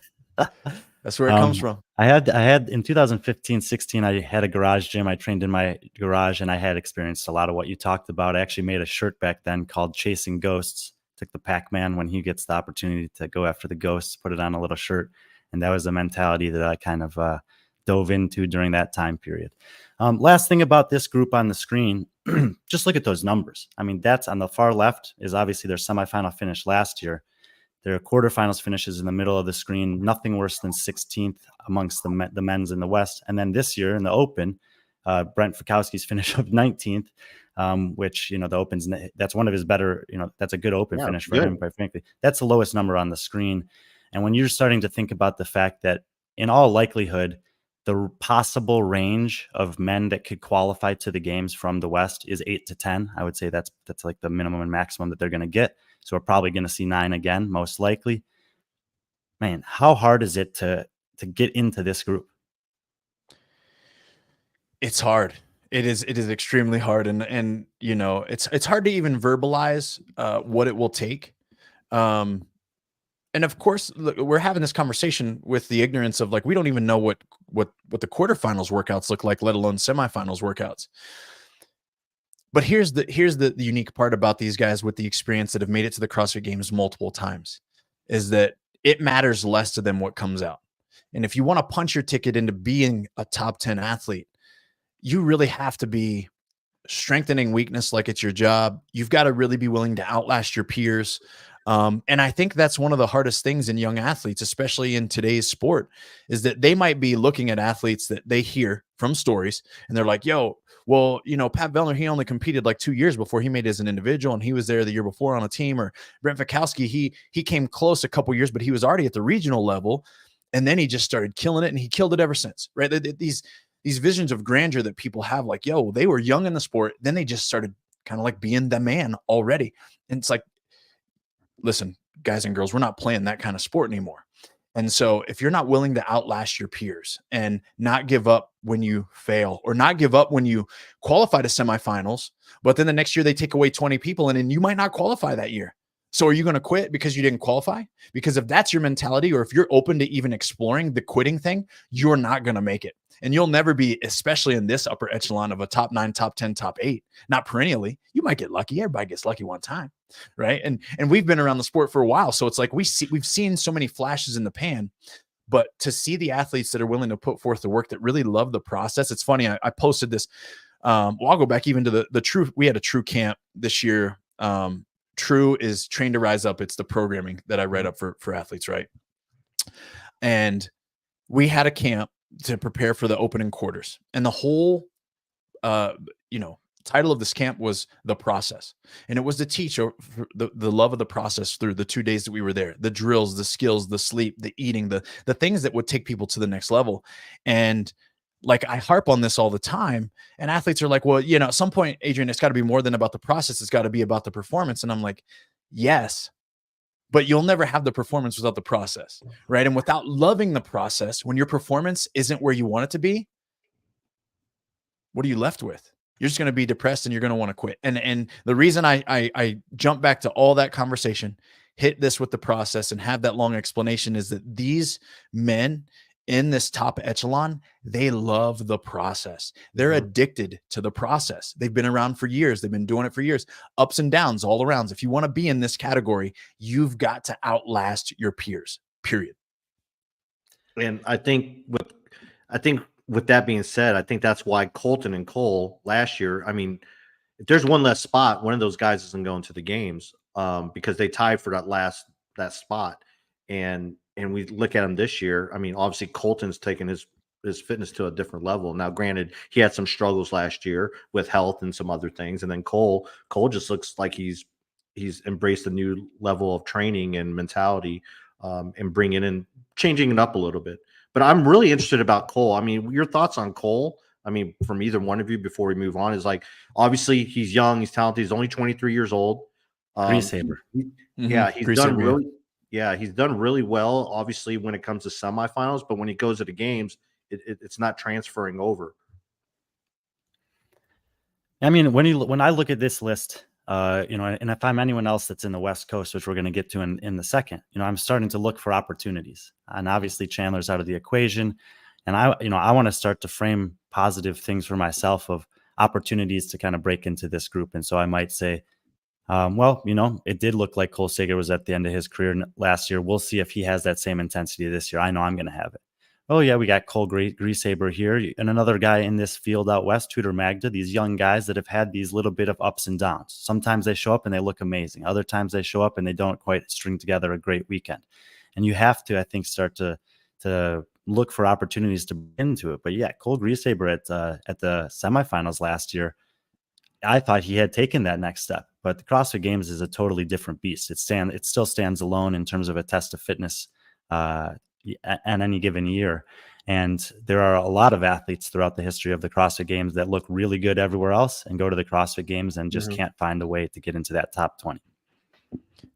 Speaker 2: That's where it comes from.
Speaker 3: I had in 2015, 16, I had a garage gym. I trained in my garage, and I had experienced a lot of what you talked about. I actually made a shirt back then called Chasing Ghosts. Took the Pac-Man when he gets the opportunity to go after the ghosts, put it on a little shirt. And that was the mentality that I kind of dove into during that time period. Last thing about this group on the screen, just look at those numbers. I mean, that's on the far left is obviously their semifinal finish last year. Their quarterfinals finishes in the middle of the screen, nothing worse than 16th amongst the men's in the West. And then this year in the Open, Brent Fikowski's finish of 19th, which, the Open's, that's one of his better, that's a good Open finish for him, quite frankly. That's the lowest number on the screen. And when you're starting to think about the fact that in all likelihood, the possible range of men that could qualify to the games from the West is 8 to 10. I would say that's like the minimum and maximum that they're going to get. So we're probably going to see 9 again, most likely. Man, how hard is it to get into this group?
Speaker 2: It's hard. It is extremely hard. And you know, it's hard to even verbalize what it will take. And of course, look, we're having this conversation with the ignorance of like, we don't even know what the quarterfinals workouts look like, let alone semifinals workouts. But here's the unique part about these guys with the experience that have made it to the CrossFit Games multiple times, is that it matters less to them what comes out. And if you want to punch your ticket into being a top 10 athlete, you really have to be strengthening weakness like it's your job. You've got to really be willing to outlast your peers. And I think that's one of the hardest things in young athletes, especially in today's sport, is that they might be looking at athletes that they hear from stories and they're like, yo, well, you know, Pat Vellner, he only competed like 2 years before he made it as an individual, and he was there the year before on a team. Or Brent Fikowski, he came close a couple years, but he was already at the regional level, and then he just started killing it, and he killed it ever since, right? These visions of grandeur that people have, like, yo, they were young in the sport, then they just started kind of like being the man already. And it's like, listen, guys and girls, we're not playing that kind of sport anymore. And so if you're not willing to outlast your peers and not give up when you fail, or not give up when you qualify to semifinals, but then the next year they take away 20 people and you might not qualify that year. So are you going to quit because you didn't qualify? Because if that's your mentality, or if you're open to even exploring the quitting thing, you're not going to make it. And you'll never be, especially in this upper echelon of a top 9, top 10, top 8, not perennially. You might get lucky. Everybody gets lucky one time, right? And we've been around the sport for a while. So it's like we've seen so many flashes in the pan, but to see the athletes that are willing to put forth the work, that really love the process. It's funny. I posted this. Well, I'll go back even to the True. We had a True camp this year. True is Train to Rise Up. It's the programming that I read up for athletes, right? And we had a camp to prepare for the opening quarters, and the whole title of this camp was The Process. And it was to teach the love of the process through the 2 days that we were there, the drills, the skills, the sleep, the eating, the things that would take people to the next level. And like, I harp on this all the time, and athletes are like, well, you know, at some point, Adrian, it's got to be more than about the process. It's got to be about the performance. And I'm like, yes, but you'll never have the performance without the process, right? And without loving the process, when your performance isn't where you want it to be, what are you left with? You're just going to be depressed and you're going to want to quit. And the reason I jump back to all that conversation, hit this with the process, and have that long explanation is that these men in this top echelon, they love the process. They're addicted to the process. They've been around for years. They've been doing it for years, ups and downs all around. If you want to be in this category, you've got to outlast your peers, period.
Speaker 1: And I think with that being said, I think that's why Colton and Cole last year, I mean, if there's one less spot, one of those guys isn't going to the games because they tied for that spot. And we look at him this year. I mean, obviously Colton's taken his fitness to a different level. Now, granted, he had some struggles last year with health and some other things. And then Cole just looks like he's embraced a new level of training and mentality and changing it up a little bit. But I'm really interested about Cole. I mean, your thoughts on Cole, I mean, from either one of you before we move on, is like, obviously he's young, he's talented, he's only 23 years old.
Speaker 3: Saber.
Speaker 1: Yeah, he's done really well, obviously, when it comes to semifinals, but when he goes to the games, it's not transferring over.
Speaker 3: I mean, when I look at this list, and if I'm anyone else that's in the West Coast, which we're going to get to in the second, I'm starting to look for opportunities. And obviously Chandler's out of the equation. And I want to start to frame positive things for myself of opportunities to kind of break into this group. And so I might say, it did look like Cole Sager was at the end of his career last year. We'll see if he has that same intensity this year. I know I'm going to have it. Oh, yeah, we got Cole Griesaber here, and another guy in this field out west, Tudor Magda, these young guys that have had these little bit of ups and downs. Sometimes they show up and they look amazing. Other times they show up and they don't quite string together a great weekend. And you have to, I think, start to look for opportunities to get into it. But yeah, Cole Griesaber at the semifinals last year, I thought he had taken that next step. But the CrossFit Games is a totally different beast. It still stands alone in terms of a test of fitness at any given year. And there are a lot of athletes throughout the history of the CrossFit Games that look really good everywhere else and go to the CrossFit Games and just can't find a way to get into that top 20.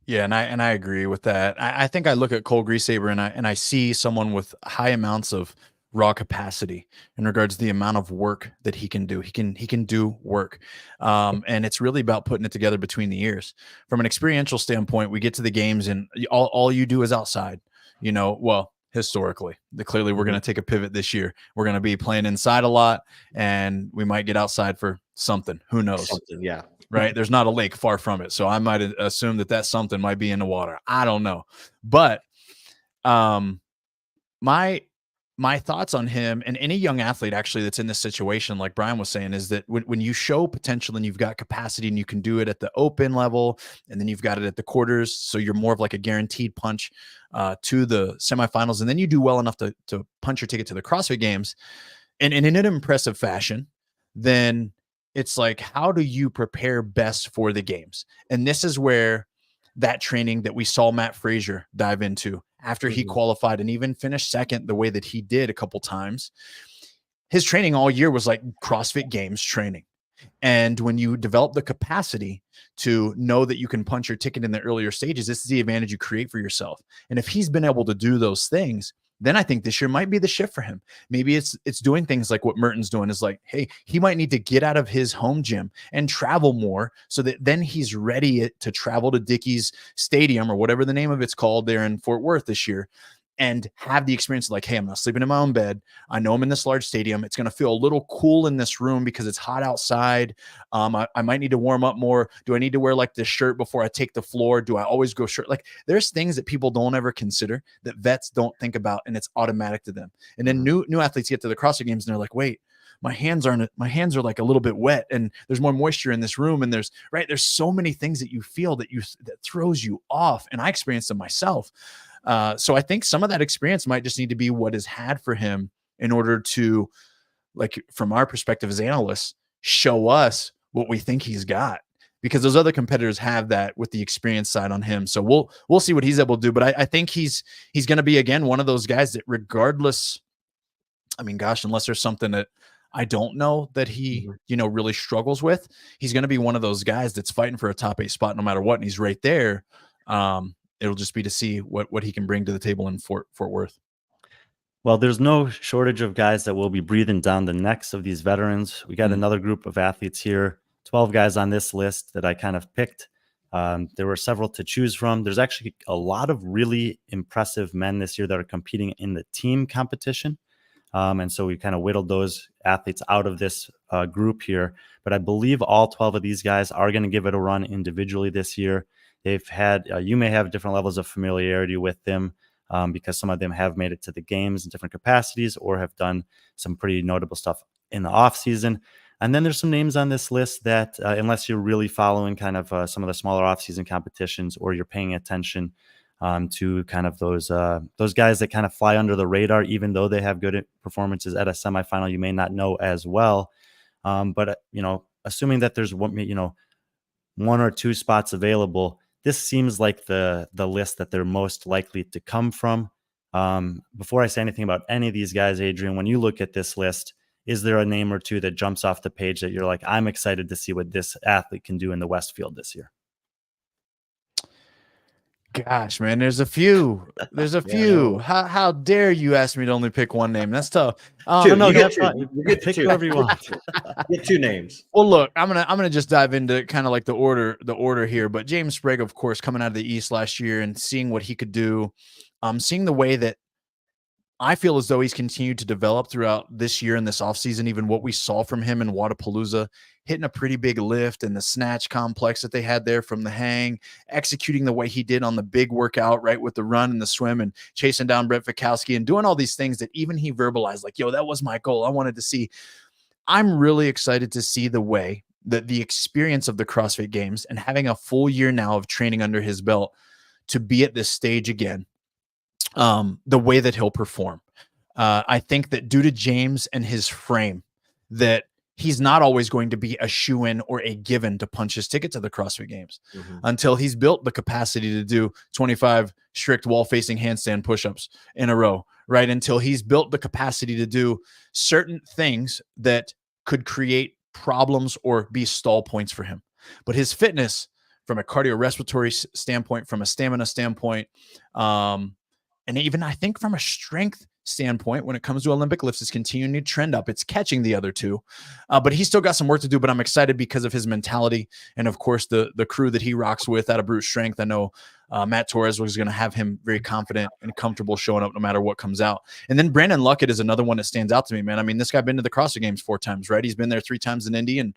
Speaker 2: Yeah, and I agree with that. I think I look at Cole Griesaber and I see someone with high amounts of raw capacity in regards to the amount of work that he can do. He can do work. And it's really about putting it together between the ears. From an experiential standpoint, we get to the games and all you do is outside, well, historically. Clearly we're going to take a pivot this year. We're going to be playing inside a lot, and we might get outside for something. Who knows?
Speaker 1: Something, yeah.
Speaker 2: Right. There's not a lake far from it. So I might assume that something might be in the water. I don't know. But my thoughts on him and any young athlete actually that's in this situation, like Brian was saying, is that when you show potential and you've got capacity and you can do it at the open level, and then you've got it at the quarters, so you're more of like a guaranteed punch to the semifinals, and then you do well enough to punch your ticket to the CrossFit Games and in an impressive fashion, then it's like, how do you prepare best for the games? And this is where that training that we saw Matt Frazier dive into after he qualified and even finished second the way that he did a couple times. His training all year was like CrossFit Games training. And when you develop the capacity to know that you can punch your ticket in the earlier stages, this is the advantage you create for yourself. And if he's been able to do those things, then I think this year might be the shift for him. Maybe it's doing things like what Merton's doing, is like, hey, he might need to get out of his home gym and travel more so that then he's ready to travel to Dickey's Stadium or whatever the name of it's called there in Fort Worth this year, and have the experience of like, hey, I'm not sleeping in my own bed. I know I'm in this large stadium. It's going to feel a little cool in this room because it's hot outside. I might need to warm up more. Do I need to wear like this shirt before I take the floor? Do I always go shirt? Like, there's things that people don't ever consider that vets don't think about, and it's automatic to them. And then new athletes get to the CrossFit Games and they're like, wait, my hands are like a little bit wet, and there's more moisture in this room. And there's so many things that you feel that throws you off. And I experienced them myself. So I think some of that experience might just need to be what is had for him in order to, like, from our perspective as analysts, show us what we think he's got, because those other competitors have that with the experience side on him. So we'll see what he's able to do. But I think he's going to be, again, one of those guys that regardless, I mean, gosh, unless there's something that I don't know that he, really struggles with, he's going to be one of those guys that's fighting for a top 8 spot no matter what. And he's right there. It'll just be to see what he can bring to the table in Fort Worth.
Speaker 3: Well, there's no shortage of guys that will be breathing down the necks of these veterans. We got another group of athletes here, 12 guys on this list that I kind of picked. There were several to choose from. There's actually a lot of really impressive men this year that are competing in the team competition. And so we kind of whittled those athletes out of this group here. But I believe all 12 of these guys are going to give it a run individually this year. They've had, you may have different levels of familiarity with them because some of them have made it to the games in different capacities or have done some pretty notable stuff in the off season. And then there's some names on this list that, unless you're really following kind of some of the smaller off-season competitions, or you're paying attention to kind of those guys that kind of fly under the radar, even though they have good performances at a semifinal, you may not know as well. But assuming that there's one or two spots available, this seems like the list that they're most likely to come from. Before I say anything about any of these guys, Adrian, when you look at this list, is there a name or two that jumps off the page that you're like, I'm excited to see what this athlete can do in the Westfield this year?
Speaker 2: Gosh, man, there's a few. There's a few. How dare you ask me to only pick one name? That's tough.
Speaker 1: You
Speaker 3: get pick whoever you want.
Speaker 1: Get 2 names.
Speaker 2: Well, look, I'm gonna just dive into kind of like the order here. But James Sprague, of course, coming out of the East last year and seeing what he could do, seeing the way that I feel as though he's continued to develop throughout this year and this offseason, even what we saw from him in Wadapalooza, hitting a pretty big lift in the snatch complex that they had there from the hang, executing the way he did on the big workout, right, with the run and the swim and chasing down Brett Fikowski and doing all these things that even he verbalized, like, yo, that was my goal. I wanted to see. I'm really excited to see the way that the experience of the CrossFit Games and having a full year now of training under his belt to be at this stage again, the way that he'll perform. I think that due to James and his frame, that he's not always going to be a shoo-in or a given to punch his ticket to the CrossFit Games until he's built the capacity to do 25 strict wall-facing handstand push-ups in a row, right? Until he's built the capacity to do certain things that could create problems or be stall points for him. But his fitness from a cardiorespiratory standpoint, from a stamina standpoint, and even I think from a strength standpoint, when it comes to Olympic lifts, is continuing to trend up. It's catching the other two, but he's still got some work to do. But I'm excited because of his mentality and, of course, the crew that he rocks with out of Brute Strength. I know Matt Torres was going to have him very confident and comfortable showing up no matter what comes out. And then Brandon Luckett is another one that stands out to me, man. I mean, this guy been to the CrossFit Games 4 times, right? He's been there 3 times in Indy and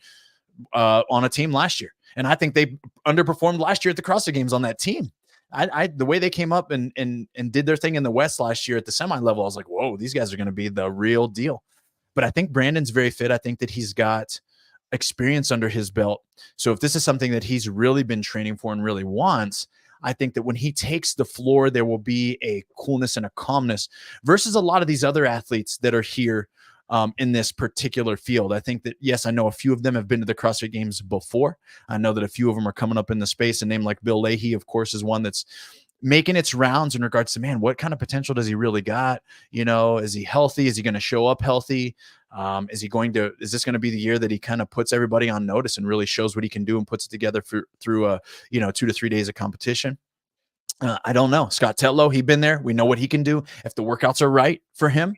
Speaker 2: on a team last year. And I think they underperformed last year at the CrossFit Games on that team. The way they came up and did their thing in the West last year at the semi level, I was like, whoa, these guys are going to be the real deal. But I think Brandon's very fit. I think that he's got experience under his belt. So if this is something that he's really been training for and really wants, I think that when he takes the floor, there will be a coolness and a calmness versus a lot of these other athletes that are here in this particular field. I think that, yes, I know a few of them have been to the CrossFit Games before. I know that a few of them are coming up in the space. A name like Bill Leahy, of course, is one that's making its rounds in regards to, man, what kind of potential does he really got? You know, is he healthy? Is he going to show up healthy? Is this going to be the year that he kind of puts everybody on notice and really shows what he can do and puts it together through 2 to 3 days of competition? I don't know. Scott Tetlow, he's been there. We know what he can do if the workouts are right for him.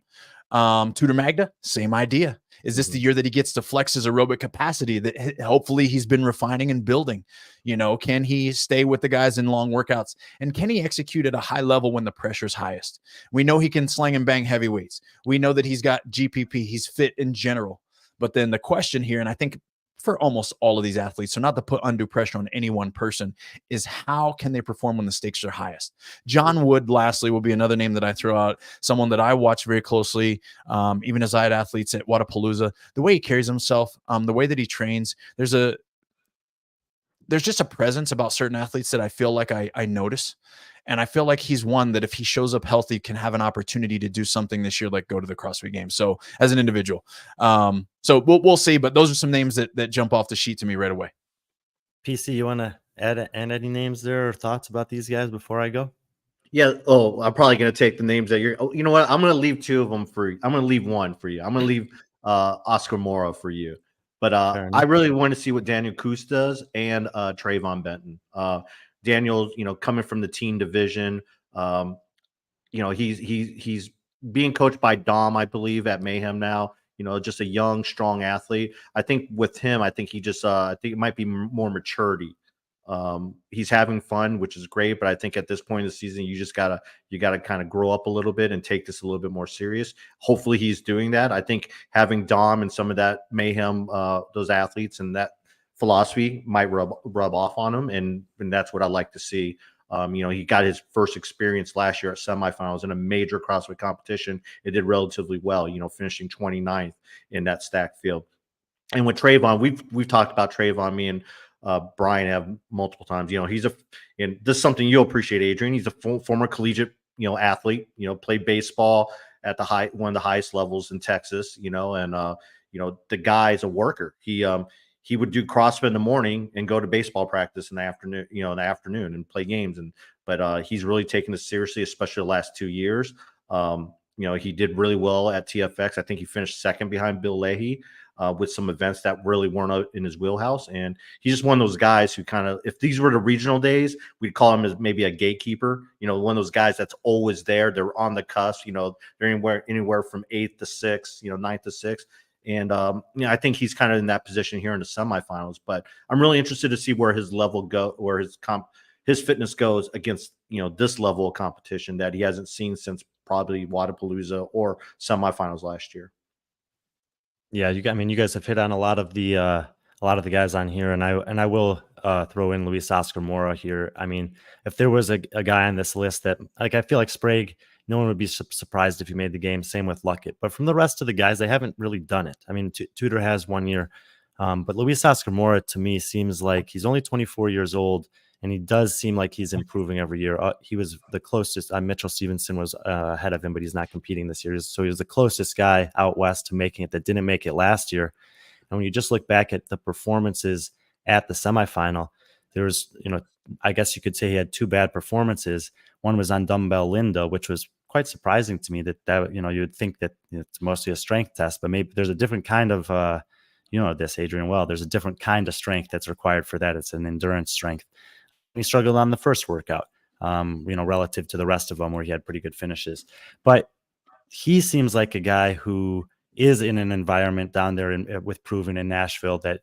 Speaker 2: Tudor Magda, same idea. Is this the year that he gets to flex his aerobic capacity that hopefully he's been refining and building? You know, can he stay with the guys in long workouts? And can he execute at a high level when the pressure's highest? We know he can sling and bang heavy weights. We know that he's got GPP. He's fit in general. But then the question here, and I think for almost all of these athletes, so not to put undue pressure on any one person, is how can they perform when the stakes are highest? John Wood, lastly, will be another name that I throw out, someone that I watch very closely, even as I had athletes at Wodapalooza. The way he carries himself, the way that he trains, there's just a presence about certain athletes that I feel like I notice. And I feel like he's one that if he shows up healthy can have an opportunity to do something this year, like go to the CrossFit Games. So as an individual, so we'll see, but those are some names that jump off the sheet to me right away.
Speaker 3: PC, you want to add any names there or thoughts about these guys before I go?
Speaker 1: Yeah. Oh, I'm probably going to take the names that you're, you know what? I'm going to leave 2 of them for you. I'm going to leave 1 for you. I'm going to leave Oscar Mora for you. But I really want to see what Daniel Koos does and Trayvon Benton. Daniel, coming from the teen division, he's being coached by Dom, I believe, at Mayhem now. Just a young, strong athlete. I think with him, I think it might be more maturity. He's having fun, which is great, but I think at this point in the season, you gotta kind of grow up a little bit and take this a little bit more serious. Hopefully he's doing that. I think having Dom and some of that Mayhem, those athletes and that philosophy might rub off on him, and that's what I like to see. He got his first experience last year at semifinals in a major CrossFit competition. It did relatively well, finishing 29th in that stacked field. And with Trayvon, we've talked about Trayvon, me and Brian have multiple times. And this is something you'll appreciate, Adrian. He's a former collegiate, athlete. Played baseball at one of the highest levels in Texas. And the guy's a worker. He would do CrossFit in the morning and go to baseball practice in the afternoon, and play games. But he's really taken this seriously, especially the last 2 years. He did really well at TFX. I think he finished second behind Bill Leahy with some events that really weren't in his wheelhouse. And he's just one of those guys who kind of, if these were the regional days, we'd call him as maybe a gatekeeper, one of those guys that's always there. They're on the cusp, they're anywhere from 8th to 6th, 9th to 6th. And, I think he's kind of in that position here in the semifinals, but I'm really interested to see where his level where his fitness goes against, this level of competition that he hasn't seen since probably Wodapalooza or semifinals last year.
Speaker 3: Yeah, you guys have hit on a lot of the guys on here, and I will throw in Luis Oscar Mora here. I mean, if there was a guy on this list that, like, I feel like Sprague, no one would be surprised if he made the game. Same with Luckett. But from the rest of the guys, they haven't really done it. I mean, Tudor has 1 year, but Luis Oscar Mora to me seems like he's only 24 years old, and he does seem like he's improving every year. He was the closest. Mitchell Stevenson was ahead of him, but he's not competing this year. So he was the closest guy out west to making it that didn't make it last year. And when you just look back at the performances at the semifinal, there was, I guess you could say he had 2 bad performances. One was on dumbbell Linda, which was quite surprising to me that you would think that it's mostly a strength test, but maybe there's a different kind of this, Adrian, well, there's a different kind of strength that's required for that. It's an endurance strength. He struggled on the first workout, relative to the rest of them where he had pretty good finishes. But he seems like a guy who is in an environment down there with Proven in Nashville that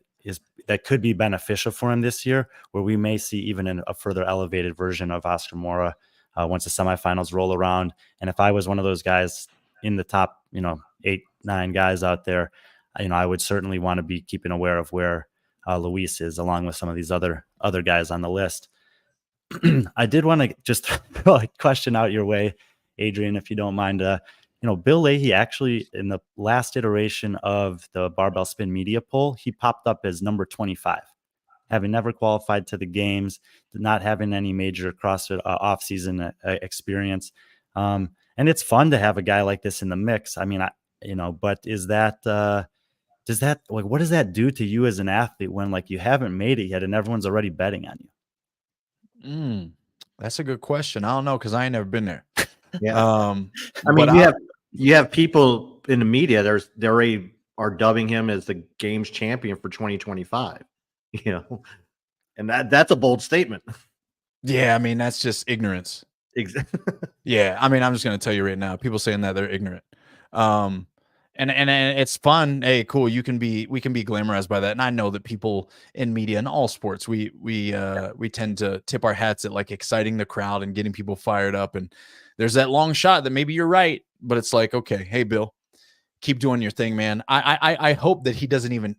Speaker 3: could be beneficial for him this year, where we may see even a further elevated version of Oscar Mora once the semifinals roll around. And if I was one of those guys in the top, 8, 9 guys out there, I would certainly want to be keeping aware of where Luis is, along with some of these other guys on the list. I did want to just throw a question out your way, Adrian, if you don't mind. Bill Leahy actually, in the last iteration of the Barbell Spin Media Poll, he popped up as number 25, having never qualified to the games, not having any major CrossFit off-season experience. And it's fun to have a guy like this in the mix. I mean, but is that what does that do to you as an athlete when you haven't made it yet and everyone's already betting on you?
Speaker 2: That's a good question. I don't know, because I ain't never been there.
Speaker 1: Yeah. I mean, you have people in the media, they already are dubbing him as the games champion for 2025, and that's a bold statement.
Speaker 2: Yeah. I mean, that's just ignorance.
Speaker 1: Exactly.
Speaker 2: Yeah. I mean, I'm just going to tell you right now, people saying that they're ignorant. And it's fun. Hey, cool. We can be glamorized by that. And I know that people in media in all sports, we tend to tip our hats at exciting the crowd and getting people fired up. And there's that long shot that maybe you're right, but it's okay, hey, Bill, keep doing your thing, man. I hope that he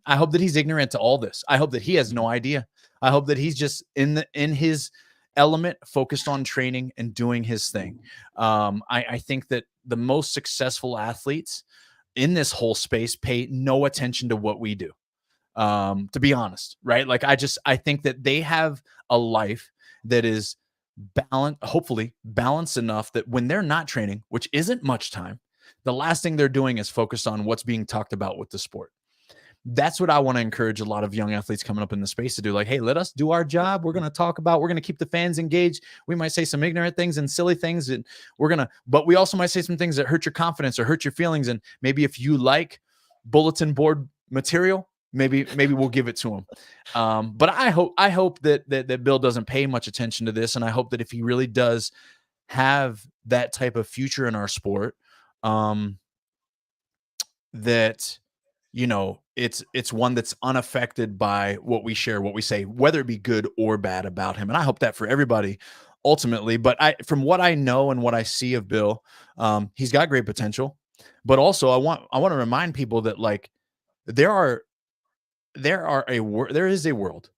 Speaker 2: I hope that he's ignorant to all this. I hope that he has no idea. I hope that he's just in his element, focused on training and doing his thing. I think that the most successful athletes in this whole space pay no attention to what we do. To be honest, right? I think that they have a life that is hopefully balanced enough that when they're not training, which isn't much time, the last thing they're doing is focused on what's being talked about with the sport. That's what I want to encourage a lot of young athletes coming up in the space to do. Hey, let us do our job. We're going to keep the fans engaged. We might say some ignorant things and silly things, and but we also might say some things that hurt your confidence or hurt your feelings. And maybe if you like bulletin board material, maybe we'll give it to him. But I hope that Bill doesn't pay much attention to this. And I hope that if he really does have that type of future in our sport, that, it's one that's unaffected by what we share, what we say, whether it be good or bad about him. And I hope that for everybody ultimately, but from what I know and what I see of Bill, he's got great potential, but also I want to remind people that there is a world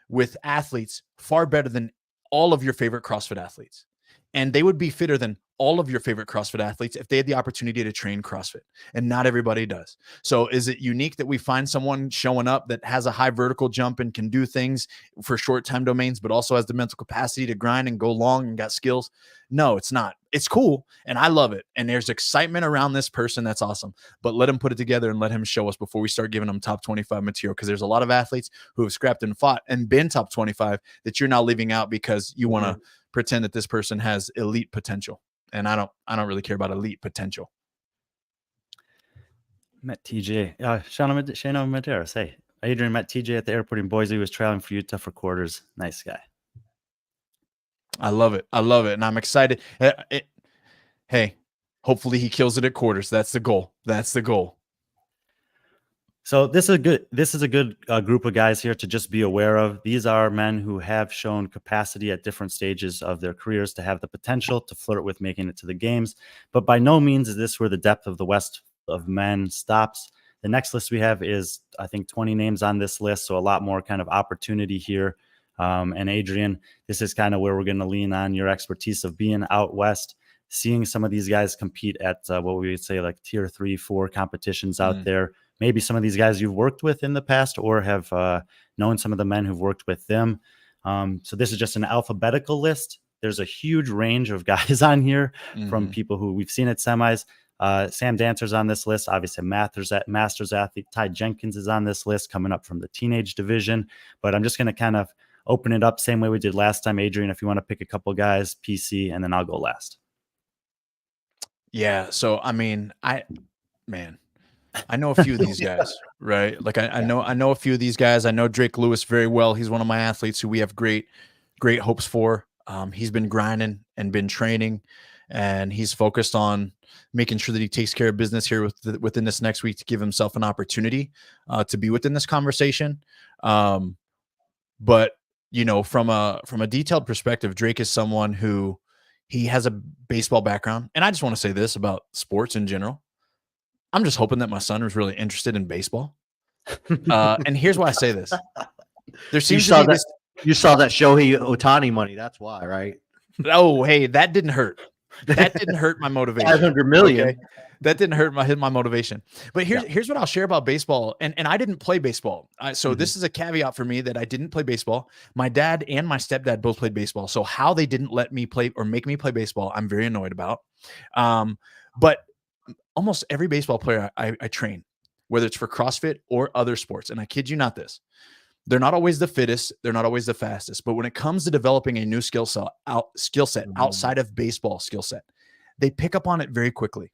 Speaker 2: with athletes far better than all of your favorite CrossFit athletes. And they would be fitter than all of your favorite CrossFit athletes if they had the opportunity to train CrossFit, and not everybody does. So is it unique that we find someone showing up that has a high vertical jump and can do things for short time domains, but also has the mental capacity to grind and go long and got skills? No, it's not. It's cool. And I love it. And there's excitement around this person. That's awesome. But let him put it together and let him show us before we start giving him top 25 material. Because there's a lot of athletes who have scrapped and fought and been top 25 that you're now leaving out because you want to pretend that this person has elite potential. And I don't really care about elite potential.
Speaker 3: Met TJ. Shana Medeiros. Hey, Adrian met TJ at the airport in Boise. He was traveling for Utah for quarters. Nice guy.
Speaker 2: I love it. And I'm excited. Hey, hopefully he kills it at quarters. That's the goal.
Speaker 3: So this is a good group of guys here to just be aware of. These are men who have shown capacity at different stages of their careers to have the potential to flirt with making it to the games. But by no means is this where the depth of the West of men stops. The next list we have is, I think, 20 names on this list. So a lot more kind of opportunity here. And Adrian, this is kind of where we're going to lean on your expertise of being out West, seeing some of these guys compete at what we would say tier 3, 4 competitions out there. Maybe some of these guys you've worked with in the past or have known some of the men who've worked with them. So this is just an alphabetical list. There's a huge range of guys on here from people who we've seen at semis. Sam Dancer's on this list. Obviously, Masters athlete. Ty Jenkins is on this list coming up from the teenage division. But I'm just going to kind of open it up same way we did last time. Adrian, if you want to pick a couple guys, PC, and then I'll go last.
Speaker 2: Yeah. So, I mean, man, I know a few of these guys, right? Like I know a few of these guys. I know Drake Lewis very well. He's one of my athletes who we have great hopes for. He's been grinding and been training, and he's focused on making sure that he takes care of business here within this next week to give himself an opportunity to be within this conversation. But from a detailed perspective, Drake is someone who he has a baseball background, and I just want to say this about sports in general. I'm just hoping that my son is really interested in baseball. And here's why I say this. There seems to be this.
Speaker 1: You saw that Shohei Ohtani money. That's why, right?
Speaker 2: Oh, hey, that didn't hurt. That didn't hurt my motivation.
Speaker 1: 500 million.
Speaker 2: Okay? That didn't hurt my motivation. But here's what I'll share about baseball. And I didn't play baseball. So this is a caveat for me that I didn't play baseball. My dad and my stepdad both played baseball. So how they didn't let me play or make me play baseball, I'm very annoyed about. But almost every baseball player I train, whether it's for CrossFit or other sports, and I kid you not this, they're not always the fittest, they're not always the fastest, but when it comes to developing a new skill set outside of baseball skill set, they pick up on it very quickly.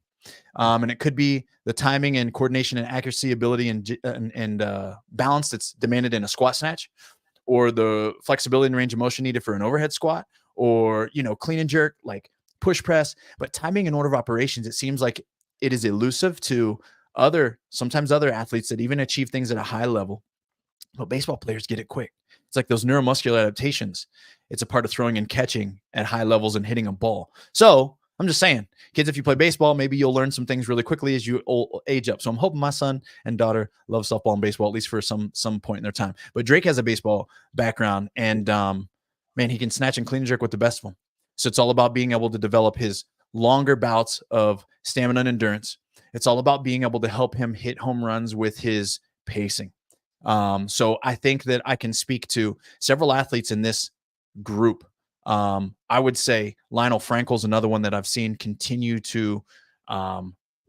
Speaker 2: And it could be the timing and coordination and accuracy, ability and balance that's demanded in a squat snatch, or the flexibility and range of motion needed for an overhead squat, or clean and jerk, like push press. But timing and order of operations, it seems like it is elusive to sometimes other athletes that even achieve things at a high level. But baseball players get it quick. It's like those neuromuscular adaptations. It's a part of throwing and catching at high levels and hitting a ball. So I'm just saying, kids, if you play baseball, maybe you'll learn some things really quickly as you age up. So I'm hoping my son and daughter love softball and baseball, at least for some point in their time. But Drake has a baseball background, and man, he can snatch and clean and jerk with the best of them. So it's all about being able to develop his longer bouts of stamina and endurance. It's all about being able to help him hit home runs with his pacing. So I think that I can speak to several athletes in this group. I would say Lionel Frankel's another one that I've seen continue to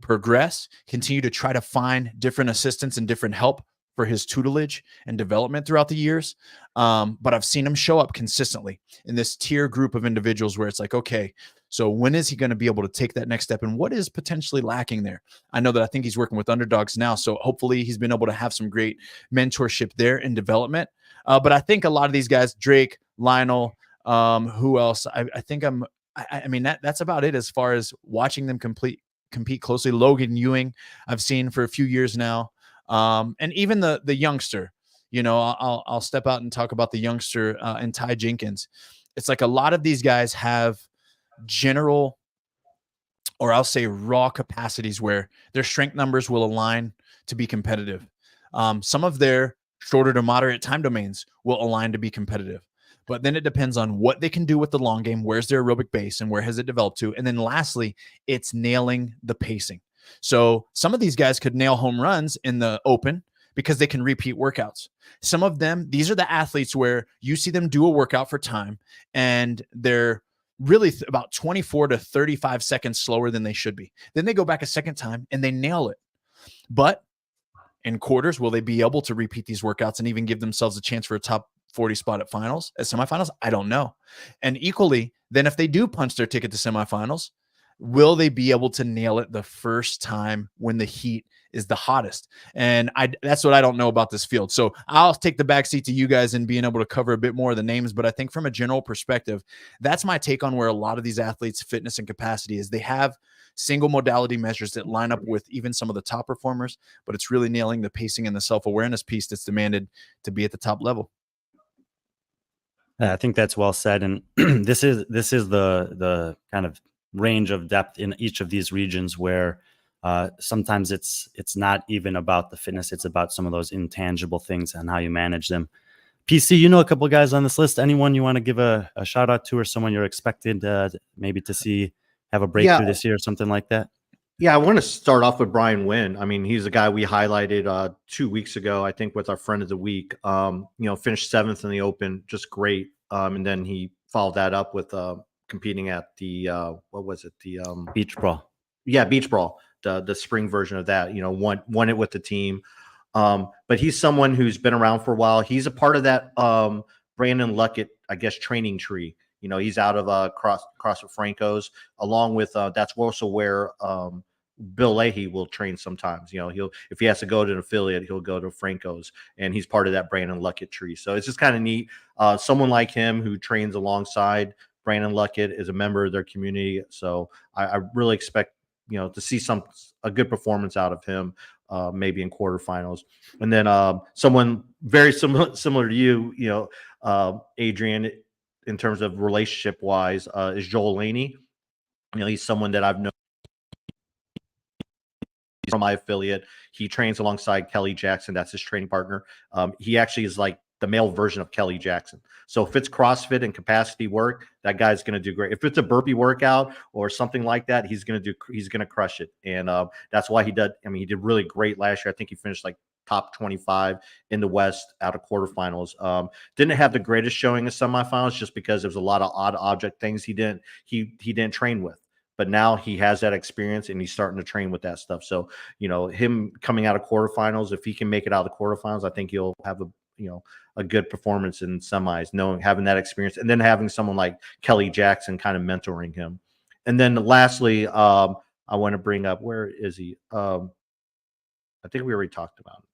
Speaker 2: progress, continue to try to find different assistance and different help for his tutelage and development throughout the years. But I've seen him show up consistently in this tier group of individuals where it's like, okay, so when is he going to be able to take that next step, and what is potentially lacking there? I know that I think he's working with underdogs now, so hopefully he's been able to have some great mentorship there in development. But I think a lot of these guys, Drake, Lionel, who else? I mean, that's about it as far as watching them compete closely. Logan Ewing, I've seen for a few years now. And even the youngster, I'll step out and talk about the youngster and Ty Jenkins. It's like a lot of these guys have general, or I'll say raw capacities where their strength numbers will align to be competitive. Some of their shorter to moderate time domains will align to be competitive. But then it depends on what they can do with the long game. Where's their aerobic base and where has it developed to? And then lastly, it's nailing the pacing. So some of these guys could nail home runs in the open because they can repeat workouts. Some of them, these are the athletes where you see them do a workout for time and they're really about 24 to 35 seconds slower than they should be. Then they go back a second time and they nail it. But in quarters, will they be able to repeat these workouts and even give themselves a chance for a top 40 spot at semifinals? I don't know. And equally, then if they do punch their ticket to semifinals, will they be able to nail it the first time when the heat is the hottest? And that's what I don't know about this field. So I'll take the backseat to you guys and being able to cover a bit more of the names. But I think from a general perspective, that's my take on where a lot of these athletes' fitness and capacity is. They have single modality measures that line up with even some of the top performers, but it's really nailing the pacing and the self-awareness piece that's demanded to be at the top level.
Speaker 3: I think that's well said. And this is the kind of range of depth in each of these regions where sometimes it's not even about the fitness. It's about some of those intangible things and how you manage them. PC, a couple of guys on this list. Anyone you want to give a shout out to, or someone you're expected maybe to see have a breakthrough this year or something like that?
Speaker 1: Yeah, I want to start off with Brian Wynn. I mean, he's a guy we highlighted 2 weeks ago, I think, with our friend of the week. Finished 7th in the Open, just great. And then he followed that up with competing at the what was it? The
Speaker 3: Beach Brawl.
Speaker 1: Yeah, Beach Brawl, the spring version of that. Won it with the team. But he's someone who's been around for a while. He's a part of that Brandon Luckett, I guess, training tree. You know, he's out of CrossFit Franco's, along with that's also where Bill Leahy will train sometimes. You know, if he has to go to an affiliate, he'll go to Franco's, and he's part of that Brandon Luckett tree. So it's just kind of neat. Someone like him who trains alongside Brandon Luckett is a member of their community. So I really expect, you know, to see a good performance out of him, maybe in quarterfinals. And then someone very similar to you, you know, Adrian, in terms of relationship wise, is Joel Laney. You know, he's someone that I've known from my affiliate. He trains alongside Kelly Jackson. That's his training partner. He actually is like the male version of Kelly Jackson. So if it's CrossFit and capacity work, that guy's going to do great. If it's a burpee workout or something like that, he's going to crush it. And that's why he did. I mean, he did really great last year. I think he finished like top 25 in the West out of quarterfinals. Didn't have the greatest showing in semifinals just because there was a lot of odd object things he didn't train with. But now he has that experience and he's starting to train with that stuff. So, you know, him coming out of quarterfinals, if he can make it out of the quarterfinals, I think he'll have a good performance in semis, having that experience, and then having someone like Kelly Jackson kind of mentoring him. And then lastly, I want to bring up, where is he? I think we already talked about him.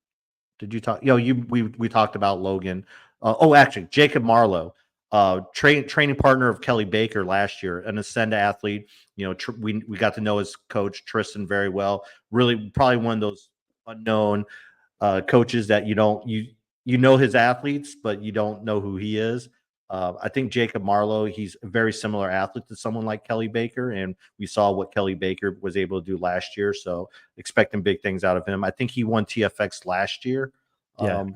Speaker 1: Did you talk? We talked about Logan. Actually, Jacob Marlowe, training partner of Kelly Baker last year, an Ascenda athlete. You know, we got to know his coach Tristan very well. Really, probably one of those unknown coaches that you know his athletes, but you don't know who he is. I think Jacob Marlowe, he's a very similar athlete to someone like Kelly Baker, and we saw what Kelly Baker was able to do last year. So expecting big things out of him. I think he won TFX last year.
Speaker 3: Yeah.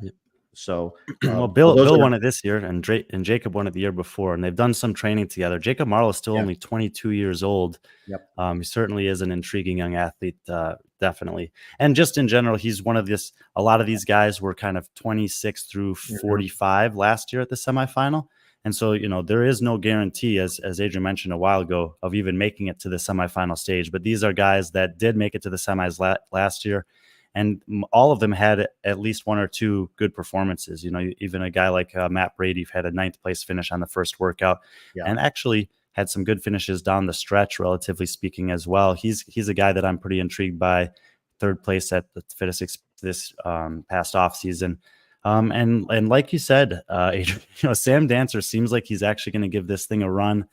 Speaker 1: So
Speaker 3: well, Bill won it this year, and Jacob won it the year before, and they've done some training together. Jacob Marlowe is still only 22 years old.
Speaker 1: Yep.
Speaker 3: He certainly is an intriguing young athlete, definitely. And just in general, he's one of a lot of these guys were kind of 26 through 45 last year at the semifinal. And so, you know, there is no guarantee, as Adrian mentioned a while ago, of even making it to the semifinal stage. But these are guys that did make it to the semis last year. And all of them had at least one or two good performances. You know, even a guy like Matt Brady had a 9th place finish on the first workout, and actually had some good finishes down the stretch, relatively speaking, as well. He's a guy that I'm pretty intrigued by. 3rd place at the Fittest this past off season. And like you said, Adrian, you know, Sam Dancer seems like he's actually going to give this thing a run.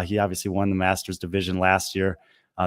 Speaker 3: He obviously won the Masters division last year.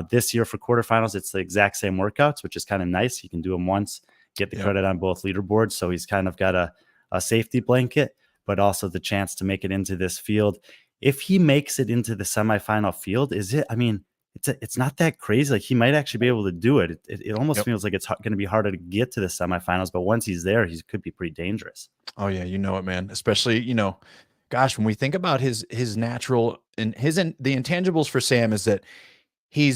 Speaker 3: This year for quarterfinals, it's the exact same workouts, which is kind of nice. He can do them once, get the credit on both leaderboards. So he's kind of got a safety blanket, but also the chance to make it into this field. If he makes it into the semifinal field, it's not that crazy. Like, he might actually be able to do it. It almost feels like it's going to be harder to get to the semifinals, but once he's there, he could be pretty dangerous. Oh yeah.
Speaker 2: You know it, man. Especially, you know, gosh, when we think about his natural and the intangibles for Sam is that he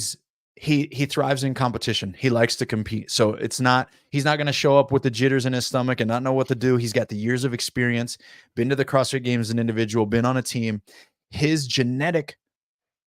Speaker 2: thrives in competition. He likes to compete. So he's not going to show up with the jitters in his stomach and not know what to do. He's got the years of experience, been to the CrossFit Games as an individual, been on a team. His genetic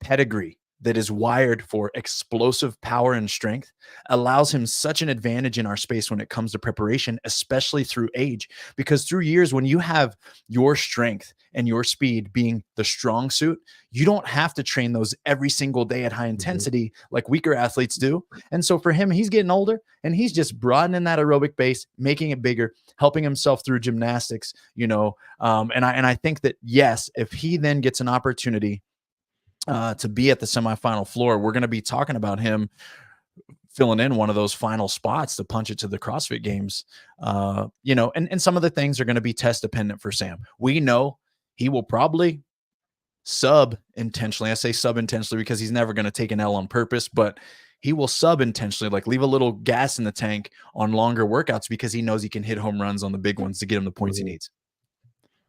Speaker 2: pedigree that is wired for explosive power and strength allows him such an advantage in our space when it comes to preparation, especially through age, because through years, when you have your strength and your speed being the strong suit, you don't have to train those every single day at high intensity like weaker athletes do. And so for him, he's getting older and he's just broadening that aerobic base, making it bigger, helping himself through gymnastics, you know. And I think that, yes, if he then gets an opportunity to be at the semifinal floor, we're going to be talking about him filling in one of those final spots to punch it to the CrossFit Games. You know, and some of the things are going to be test dependent for Sam. We know he will probably sub intentionally. I say sub intentionally because he's never going to take an L on purpose, but he will sub intentionally, like leave a little gas in the tank on longer workouts because he knows he can hit home runs on the big ones to get him the points he needs.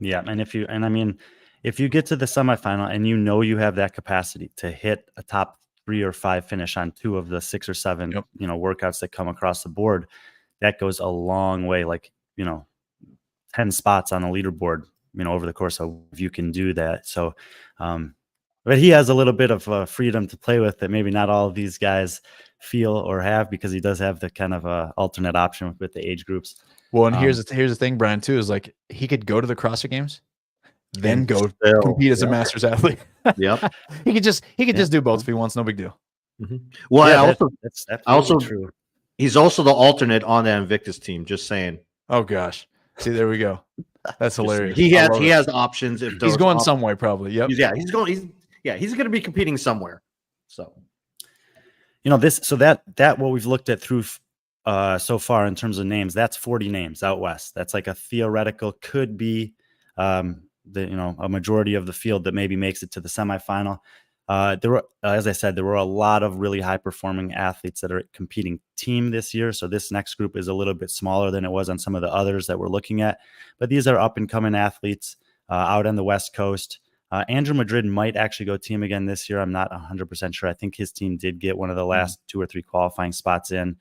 Speaker 3: Yeah. If you get to the semifinal and you know you have that capacity to hit a top 3 or 5 finish on 2 of the 6 or 7, you know, workouts that come across the board, that goes a long way. Like, you know, 10 spots on the leaderboard, you know, over the course of, if you can do that. So, but he has a little bit of freedom to play with that maybe not all of these guys feel or have, because he does have the kind of alternate option with the age groups.
Speaker 2: Well, and here's the thing, Brian, too, is like he could go to the CrossFit Games then
Speaker 1: And
Speaker 2: go
Speaker 1: still,
Speaker 2: compete as a
Speaker 1: yeah.
Speaker 2: masters athlete.
Speaker 1: Yep.
Speaker 2: He could just do both if he wants. No big deal.
Speaker 1: Well,
Speaker 3: Yeah, that's
Speaker 1: I also
Speaker 3: absolutely true.
Speaker 1: he's also the alternate on the Invictus team. Just saying.
Speaker 2: Oh gosh. See, there we go. That's hilarious.
Speaker 1: He
Speaker 2: I love it.
Speaker 1: has options if
Speaker 2: He's
Speaker 1: those
Speaker 2: going somewhere probably. Yep.
Speaker 1: he's going to be competing somewhere. So,
Speaker 3: that what we've looked at through so far in terms of names, that's 40 names out west. That's like a theoretical, could be a majority of the field that maybe makes it to the semifinal. There were, as I said, there were a lot of really high performing athletes that are competing team this year. So this next group is a little bit smaller than it was on some of the others that we're looking at. But these are up and coming athletes out on the West Coast. Andrew Madrid might actually go team again this year. I'm not 100% sure. I think his team did get one of the last 2 or 3 qualifying spots in.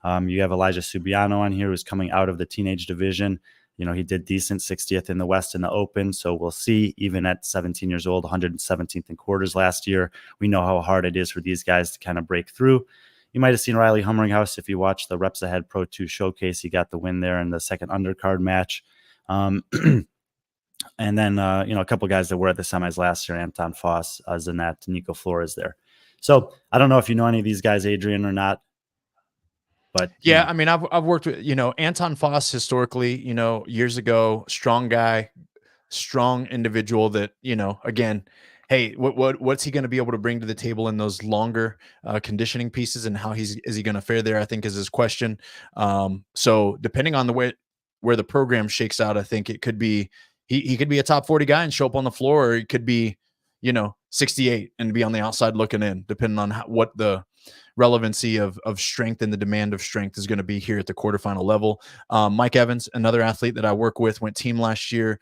Speaker 3: You have Elijah Subiano on here, who's coming out of the teenage division. He did decent, 60th in the West in the Open. So we'll see, even at 17 years old, 117th in quarters last year. We know how hard it is for these guys to kind of break through. You might have seen Riley Humringhouse if you watched the Reps Ahead Pro 2 showcase. He got the win there in the second undercard match. And then, a couple guys that were at the semis last year, Anton Foss, Zanat, Nico Flores there. So I don't know if you know any of these guys, Adrian, or not. But
Speaker 2: yeah, I mean, I've worked with, Anton Foss historically, years ago, strong guy, strong individual that, again, hey, what's he going to be able to bring to the table in those longer conditioning pieces, and how is he going to fare there, I think is his question. So depending on where the program shakes out, I think it could be, he could be a top 40 guy and show up on the floor, or he could be, 68 and be on the outside looking in, depending on what the relevancy of strength and the demand of strength is going to be here at the quarterfinal level. Mike Evans, another athlete that I work with, went team last year.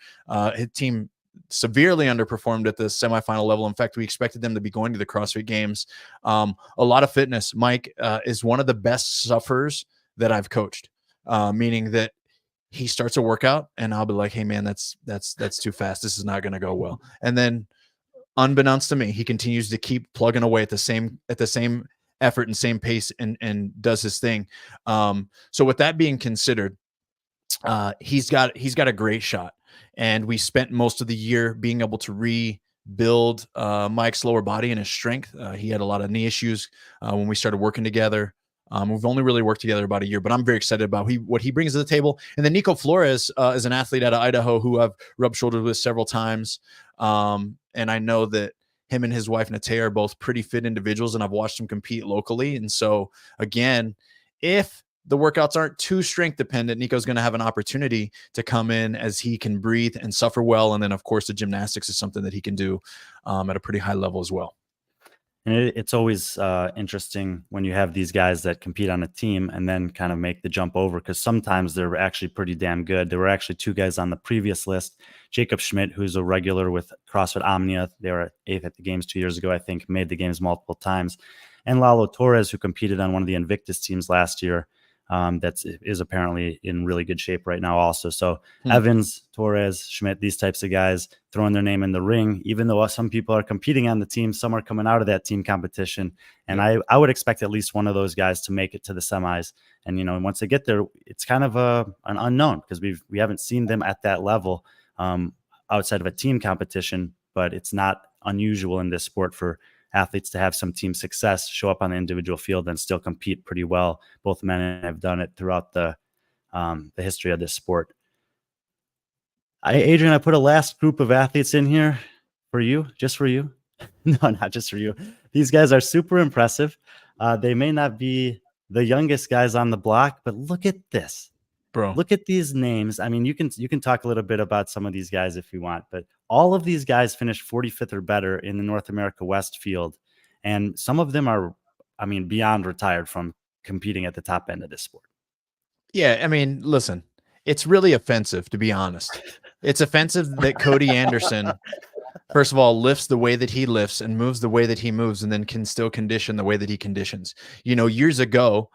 Speaker 2: His team severely underperformed at the semifinal level. In fact, we expected them to be going to the CrossFit Games. A lot of fitness. Mike is one of the best sufferers that I've coached, meaning that he starts a workout and I'll be like, hey man, that's too fast. This is not going to go well. And then unbeknownst to me, he continues to keep plugging away at the same effort and same pace and does his thing. So with that being considered, he's got a great shot. And we spent most of the year being able to rebuild Mike's lower body and his strength. He had a lot of knee issues when we started working together. We've only really worked together about a year, but I'm very excited about what he brings to the table. And then Nico Flores is an athlete out of Idaho who I've rubbed shoulders with several times. And I know that him and his wife, Nate, are both pretty fit individuals, and I've watched them compete locally. And so, again, if the workouts aren't too strength dependent, Nico's going to have an opportunity to come in as he can breathe and suffer well. And then, of course, the gymnastics is something that he can do at a pretty high level as well.
Speaker 3: And it's always interesting when you have these guys that compete on a team and then kind of make the jump over, because sometimes they're actually pretty damn good. There were actually 2 guys on the previous list. Jacob Schmidt, who's a regular with CrossFit Omnia. They were 8th at the games 2 years ago, I think, made the games multiple times. And Lalo Torres, who competed on one of the Invictus teams last year. That is apparently in really good shape right now also. So Evans, Torres, Schmidt, these types of guys throwing their name in the ring, even though some people are competing on the team, some are coming out of that team competition. And I would expect at least one of those guys to make it to the semis. And, once they get there, it's kind of an unknown, because we haven't seen them at that level outside of a team competition, but it's not unusual in this sport for athletes to have some team success, show up on the individual field, and still compete pretty well. Both men have done it throughout the history of this sport. Adrian, I put a last group of athletes in here for you, just for you. No, not just for you. These guys are super impressive. They may not be the youngest guys on the block, but look at this. Bro, look at these names. I mean, you can talk a little bit about some of these guys if you want, but all of these guys finished 45th or better in the North America West field. And some of them are, beyond retired from competing at the top end of this sport.
Speaker 2: Yeah. I mean, listen, it's really offensive, to be honest. It's offensive that Cody Anderson, first of all, lifts the way that he lifts and moves the way that he moves, and then can still condition the way that he conditions. Years ago,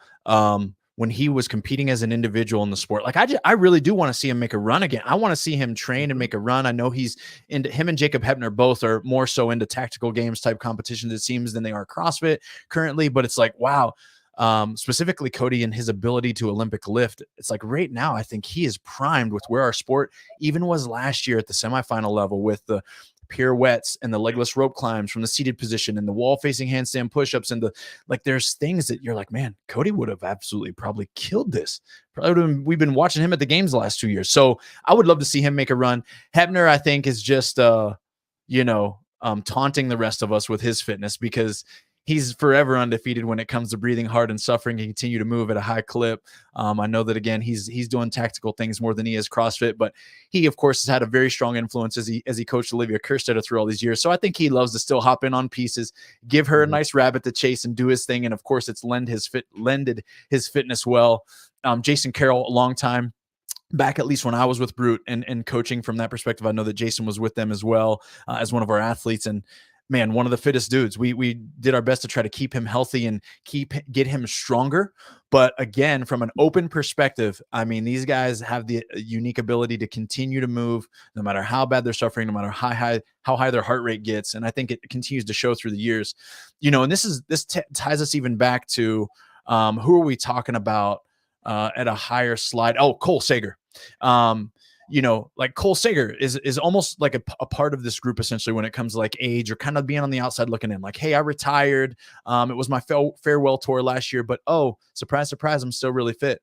Speaker 2: when he was competing as an individual in the sport, like I really do want to see him make a run again. I want to see him train and make a run. I know him and Jacob Hepner both are more so into tactical games type competitions, it seems, than they are CrossFit currently. But it's like, wow, specifically Cody and his ability to Olympic lift. It's like right now, I think he is primed with where our sport even was last year at the semifinal level with the pirouettes and the legless rope climbs from the seated position and the wall facing handstand pushups and the like. There's things that you're like, man, Cody would have absolutely probably killed this. We've been watching him at the games the last 2 years, so I would love to see him make a run. Hebner, I think, is just taunting the rest of us with his fitness because he's forever undefeated when it comes to breathing hard and suffering and continue to move at a high clip. I know that, again, he's doing tactical things more than he is CrossFit, but he, of course, has had a very strong influence as he coached Olivia Kerstetter through all these years. So I think he loves to still hop in on pieces, give her a nice rabbit to chase and do his thing. And, of course, it's lended his fitness well. Jason Carroll, a long time back, at least when I was with Brute and coaching from that perspective. I know that Jason was with them as well as one of our athletes. And, man, one of the fittest dudes. We did our best to try to keep him healthy and get him stronger. But again, from an open perspective, I mean, these guys have the unique ability to continue to move no matter how bad they're suffering, no matter how high their heart rate gets. And I think it continues to show through the years, and this ties us even back to who are we talking about at a higher slide? Oh, Cole Sager. Like Cole Sager is almost like a part of this group, essentially, when it comes to like age or kind of being on the outside looking in, like, hey, I retired. It was my farewell tour last year, but oh, surprise, surprise, I'm still really fit.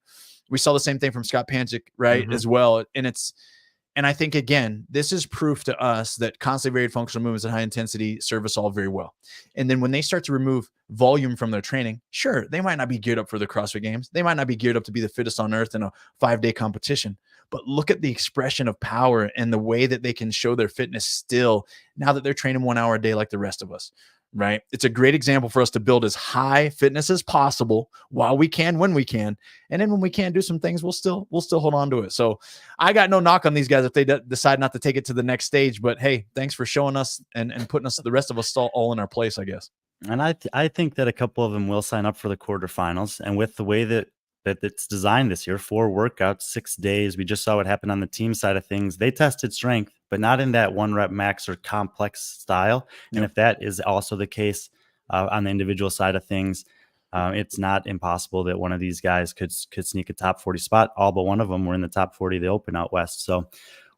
Speaker 2: We saw the same thing from Scott Panchik, right, as well. And I think, again, this is proof to us that constantly varied functional movements at high intensity serve us all very well. And then when they start to remove volume from their training, sure, they might not be geared up for the CrossFit Games. They might not be geared up to be the fittest on earth in a 5-day competition. But look at the expression of power and the way that they can show their fitness still now that they're training 1 hour a day like the rest of us, right? It's a great example for us to build as high fitness as possible while we can, when we can. And then when we can't do some things, we'll still hold on to it. So I got no knock on these guys if they decide not to take it to the next stage. But hey, thanks for showing us and putting us, the rest of us, all in our place, I guess.
Speaker 3: And I think that a couple of them will sign up for the quarterfinals. And with the way that it's designed this year, 4 workouts, 6 days. We just saw what happened on the team side of things. They tested strength, but not in that 1 rep max or complex style. And if that is also the case on the individual side of things, it's not impossible that one of these guys could sneak a top 40 spot. All but one of them were in the top 40 of the Open out west. So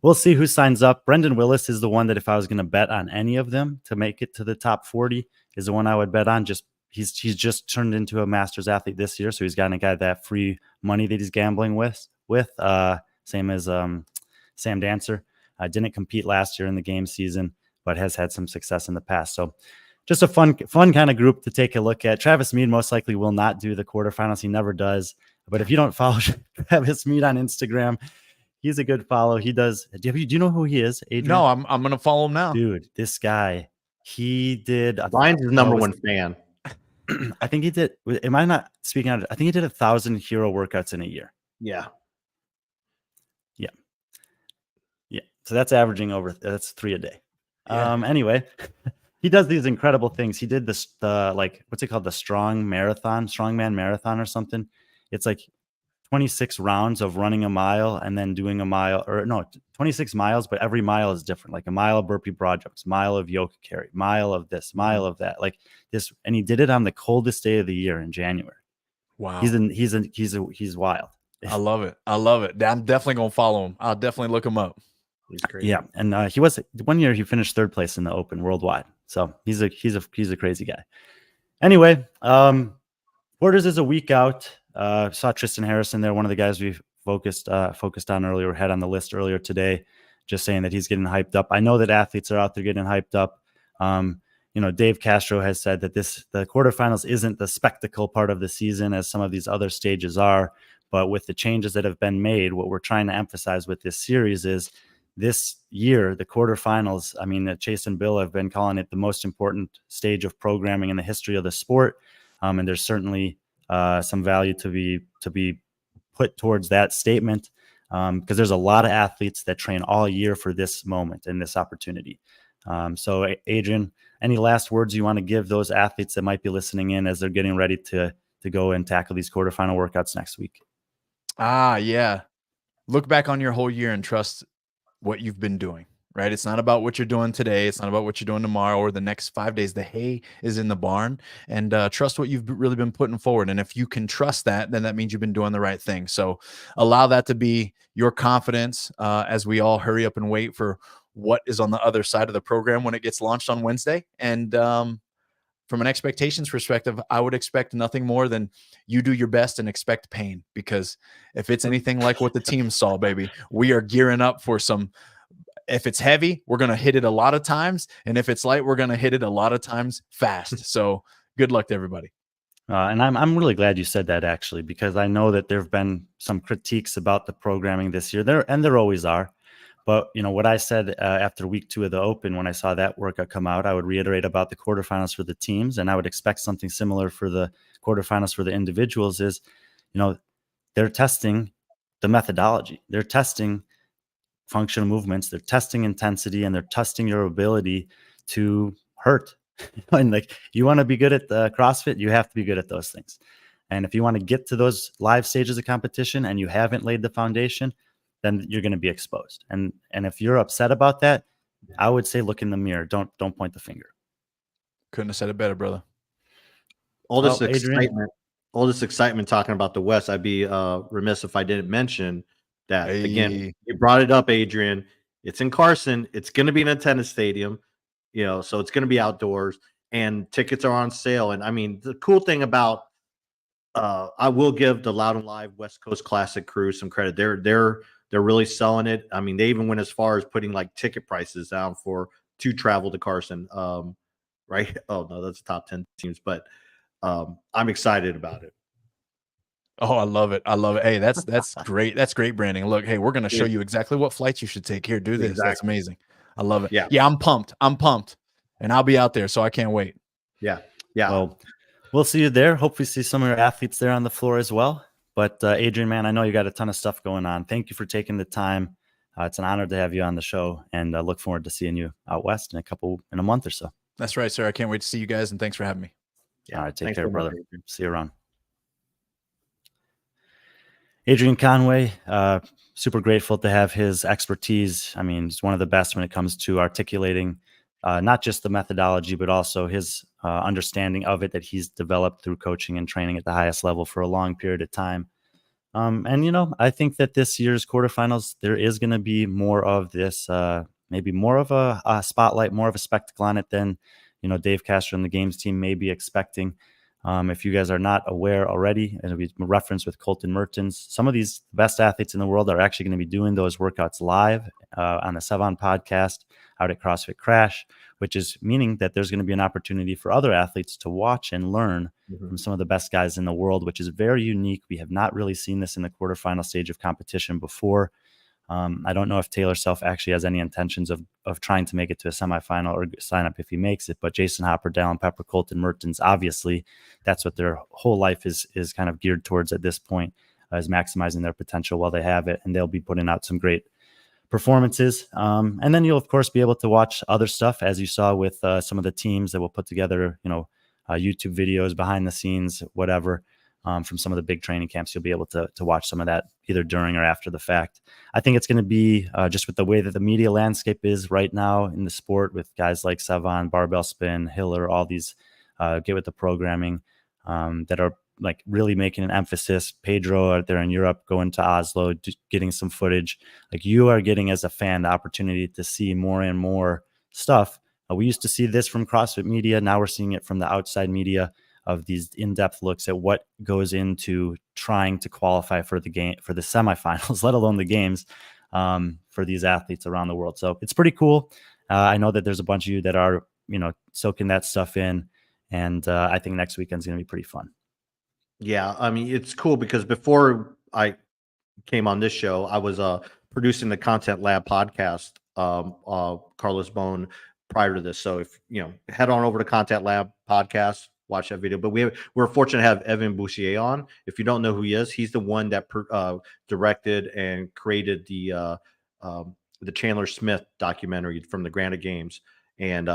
Speaker 3: we'll see who signs up. Brendan Willis is the one that if I was going to bet on any of them to make it to the top 40 is the one I would bet on. He's just turned into a Masters athlete this year, so he's got that free money that he's gambling with. Same as Sam Dancer. Didn't compete last year in the game season, but has had some success in the past. So just a fun kind of group to take a look at. Travis Mead most likely will not do the quarterfinals. He never does. But if you don't follow Travis Mead on Instagram, he's a good follow. He does. Do you know who he is, Adrian?
Speaker 2: No, I'm going to follow him now.
Speaker 3: Dude, this guy, he did.
Speaker 1: Mine's his number one fan.
Speaker 3: I think he did. Am I not speaking out? I think he did 1,000 hero workouts in a year.
Speaker 1: Yeah.
Speaker 3: So that's averaging that's 3 a day.
Speaker 2: Yeah.
Speaker 3: Anyway, he does these incredible things. He did this, what's it called? The strongman marathon or something. It's like 26 rounds of running a mile and then doing 26 miles, but every mile is different. Like a mile of burpee broad jumps, mile of yoke carry, mile of this, mile of that, like this. And he did it on the coldest day of the year in January.
Speaker 2: Wow.
Speaker 3: He's wild.
Speaker 2: I love it. I'm definitely going to follow him. I'll definitely look him up.
Speaker 1: He's crazy.
Speaker 3: Yeah. And he was 1 year, he finished 3rd place in the Open worldwide. So he's a crazy guy. Anyway, quarters is a week out. Saw Tristan Harrison there, one of the guys we focused on earlier, had on the list earlier today, just saying that he's getting hyped up. I know that athletes are out there getting hyped up. Dave Castro has said that the quarterfinals isn't the spectacle part of the season as some of these other stages are, but with the changes that have been made, what we're trying to emphasize with this series is this year, the quarterfinals, I mean, Chase and Bill have been calling it the most important stage of programming in the history of the sport. And there's certainly some value to be put towards that statement because there's a lot of athletes that train all year for this moment and this opportunity. So Adrian, any last words you want to give those athletes that might be listening in as they're getting ready to go and tackle these quarterfinal workouts next week?
Speaker 2: Yeah. Look back on your whole year and trust what you've been doing, right? It's not about what you're doing today. It's not about what you're doing tomorrow or the next 5 days. The hay is in the barn, and trust what you've really been putting forward. And if you can trust that, then that means you've been doing the right thing. So allow that to be your confidence as we all hurry up and wait for what is on the other side of the program when it gets launched on Wednesday. And from an expectations perspective, I would expect nothing more than you do your best and expect pain, because if it's anything like what the team saw, baby, we are gearing up for some. If it's heavy, we're going to hit it a lot of times. And if it's light, we're going to hit it a lot of times fast. So good luck to everybody.
Speaker 3: And I'm really glad you said that, actually, because I know that there have been some critiques about the programming this year. There always are. But, what I said after week 2 of the Open, when I saw that workout come out, I would reiterate about the quarterfinals for the teams, and I would expect something similar for the quarterfinals for the individuals is, they're testing the methodology. They're testing functional movements. They're testing intensity, and they're testing your ability to hurt. And you want to be good at the CrossFit, you have to be good at those things. And if you want to get to those live stages of competition and you haven't laid the foundation, then you're going to be exposed. And if you're upset about that, I would say look in the mirror. Don't point the finger.
Speaker 2: Couldn't have said it better, brother.
Speaker 1: All this excitement talking about the West. I'd be remiss if I didn't mention that. Again, you brought it up, Adrian. It's in Carson. It's going to be in a tennis stadium, so it's going to be outdoors, and tickets are on sale. And I mean, the cool thing about I will give the Loud and Live West Coast Classic crew some credit. They're really selling it. I mean, they even went as far as putting ticket prices down to travel to Carson. Right? Oh no, that's the top 10 teams, but I'm excited about it.
Speaker 2: Oh, I love it. Hey, that's great. That's great branding. Look, hey, we're going to show you exactly what flights you should take. Here, do this. Exactly. That's amazing. I love it. Yeah, I'm pumped. And I'll be out there, so I can't wait.
Speaker 1: Yeah.
Speaker 3: Well, we'll see you there. Hopefully see some of your athletes there on the floor as well. But Adrian, man, I know you got a ton of stuff going on. Thank you for taking the time. It's an honor to have you on the show, and I look forward to seeing you out west in a month or so.
Speaker 2: That's right, sir. I can't wait to see you guys, and thanks for having me.
Speaker 3: Yeah. All right. Take care, brother. See you around. Adrian Conway, super grateful to have his expertise. I mean, he's one of the best when it comes to articulating not just the methodology, but also his understanding of it that he's developed through coaching and training at the highest level for a long period of time. And, I think that this year's quarterfinals, there is going to be more of this, maybe more of a spotlight, more of a spectacle on it than, Dave Castro and the games team may be expecting. If you guys are not aware already, it'll be referenced with Colton Mertens. Some of these best athletes in the world are actually going to be doing those workouts live on the Sevon podcast out at CrossFit Crash, which is meaning that there's going to be an opportunity for other athletes to watch and learn from some of the best guys in the world, which is very unique. We have not really seen this in the quarterfinal stage of competition before. I don't know if Taylor Self actually has any intentions of trying to make it to a semifinal or sign up if he makes it. But Jason Hopper, Dallin Pepper, Colton Mertens, obviously, that's what their whole life is kind of geared towards at this point, is maximizing their potential while they have it. And they'll be putting out some great performances. And then you'll, of course, be able to watch other stuff, as you saw with some of the teams that will put together, YouTube videos, behind the scenes, whatever. From some of the big training camps, you'll be able to watch some of that either during or after the fact. I think it's going to be just with the way that the media landscape is right now in the sport, with guys like Sevon, Barbell Spin, Hiller, all these get with the programming that are really making an emphasis. Pedro out there in Europe, going to Oslo, getting some footage. You are getting, as a fan, the opportunity to see more and more stuff. We used to see this from CrossFit media. Now we're seeing it from the outside media, of these in-depth looks at what goes into trying to qualify for the game, for the semifinals, let alone the games, for these athletes around the world. So it's pretty cool. I know that there's a bunch of you that are, soaking that stuff in, and I think next weekend's going to be pretty fun.
Speaker 1: Yeah, I mean, it's cool because before I came on this show, I was producing the Content Lab podcast, Carlos Bone, prior to this. So if head on over to Content Lab podcast, watch that video. But we're fortunate to have Evan Bouchier on. If you don't know who he is, he's the one that directed and created the Chandler Smith documentary from the Granite Games. And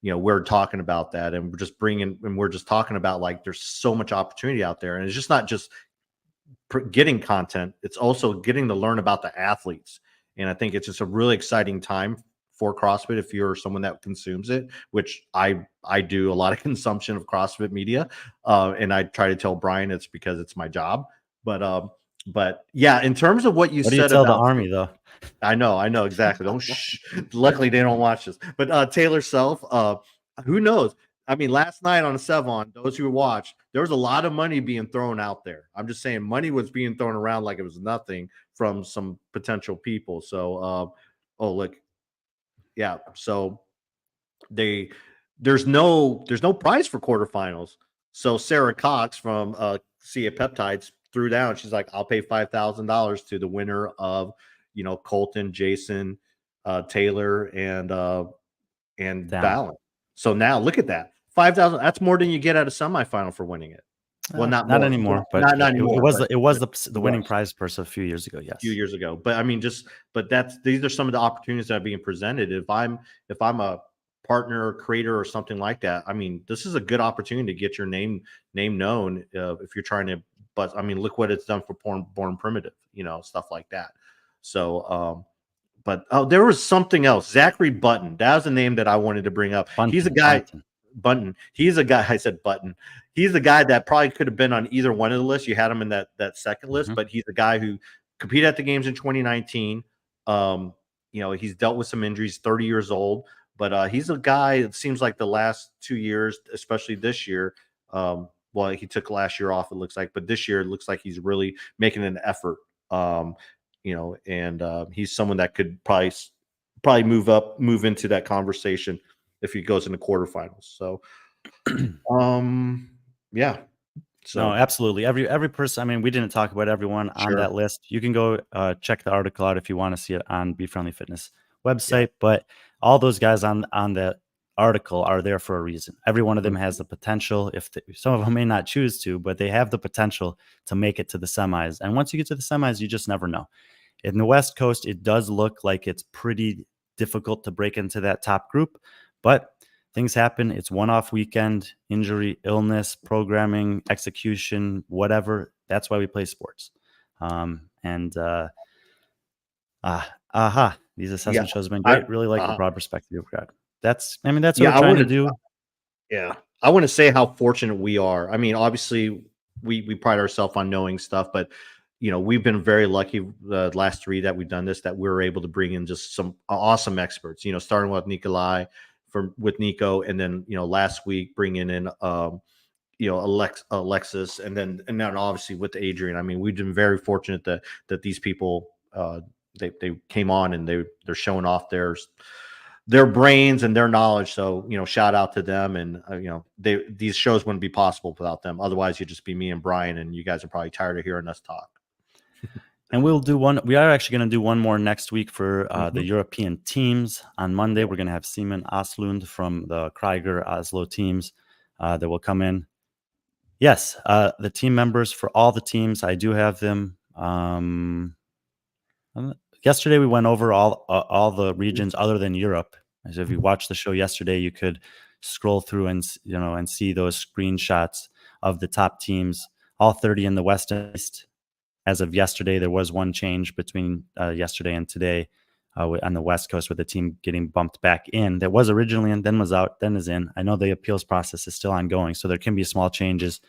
Speaker 1: we're talking about that, and we're just talking about there's so much opportunity out there, and it's just not just getting content; it's also getting to learn about the athletes. And I think it's just a really exciting time for CrossFit if you're someone that consumes it, which I do a lot of consumption of CrossFit media, and I try to tell Brian it's because it's my job. But yeah, in terms of what you
Speaker 3: What do you
Speaker 1: said
Speaker 3: tell the
Speaker 1: about
Speaker 3: Army though?
Speaker 1: I know exactly. Don't Luckily they don't watch this. But Taylor Self, who knows? I mean, last night on Sevon, those who watched, there was a lot of money being thrown out there. I'm just saying, money was being thrown around like it was nothing from some potential people. So, oh look, yeah. So there's no prize for quarterfinals. So Sarah Cox from Cia Peptides threw down. She's like, I'll pay $5,000 to the winner of Colton, Jason, Taylor, and Valen. So now look at that. 5,000. That's more than you get at a semifinal for winning it. Well, not
Speaker 3: anymore, but
Speaker 1: not anymore.
Speaker 3: It was the winning prize purse a few years ago. Yes,
Speaker 1: a few years ago. But I mean, these are some of the opportunities that are being presented. If I'm a partner or creator or something like that, I mean, this is a good opportunity to get your name known if you're trying to. But I mean, look what it's done for Born Primitive, stuff like that. So, but there was something else. Zachary Button. That was a name that I wanted to bring up. He's a guy. Button. He's a guy. I said Button. He's a guy that probably could have been on either one of the lists. You had him in that second list, but he's a guy who competed at the games in 2019. He's dealt with some injuries. 30 years old, but he's a guy. It seems like the last 2 years, especially this year. Well, he took last year off. It looks like, but this year it looks like he's really making an effort. And he's someone that could probably move into that conversation if he goes into quarterfinals. So, yeah. So
Speaker 3: no, absolutely. Every person. I mean, we didn't talk about everyone on that list. You can go check the article out if you want to see it on B.Friendly Fitness website. Yeah. But all those guys on that article are there for a reason. Every one of them has the potential. Some of them may not choose to, but they have the potential to make it to the semis. And once you get to the semis, you just never know. In the West Coast, it does look like it's pretty difficult to break into that top group. But things happen. It's one-off weekend, injury, illness, programming, execution, whatever. That's why we play sports. These assessment shows have been great. Really like the broad perspective you've got. That's what we're trying to do.
Speaker 1: Yeah. I want to say how fortunate we are. I mean, obviously we pride ourselves on knowing stuff, but we've been very lucky the last 3 that we've done this, that we're able to bring in just some awesome experts, starting with Nikolai with Nico, and then last week bringing in Alexis, and then obviously with Adrian. I mean, we've been very fortunate that these people they came on and they're showing off their brains and their knowledge. So shout out to them, and these shows wouldn't be possible without them. Otherwise, you'd just be me and Brian, and you guys are probably tired of hearing us talk.
Speaker 3: And we'll do one. We are actually going to do one more next week for the European teams. On Monday, we're going to have Simon Aslund from the Krieger Oslo teams that will come in. Yes, the team members for all the teams, I do have them. Yesterday, we went over all the regions other than Europe. As if you watched the show yesterday, you could scroll through and see those screenshots of the top teams, all 30 in the West and East. As of yesterday, there was one change between yesterday and today on the West Coast with the team getting bumped back in. That was originally and then was out, then is in. I know the appeals process is still ongoing, so there can be small changes,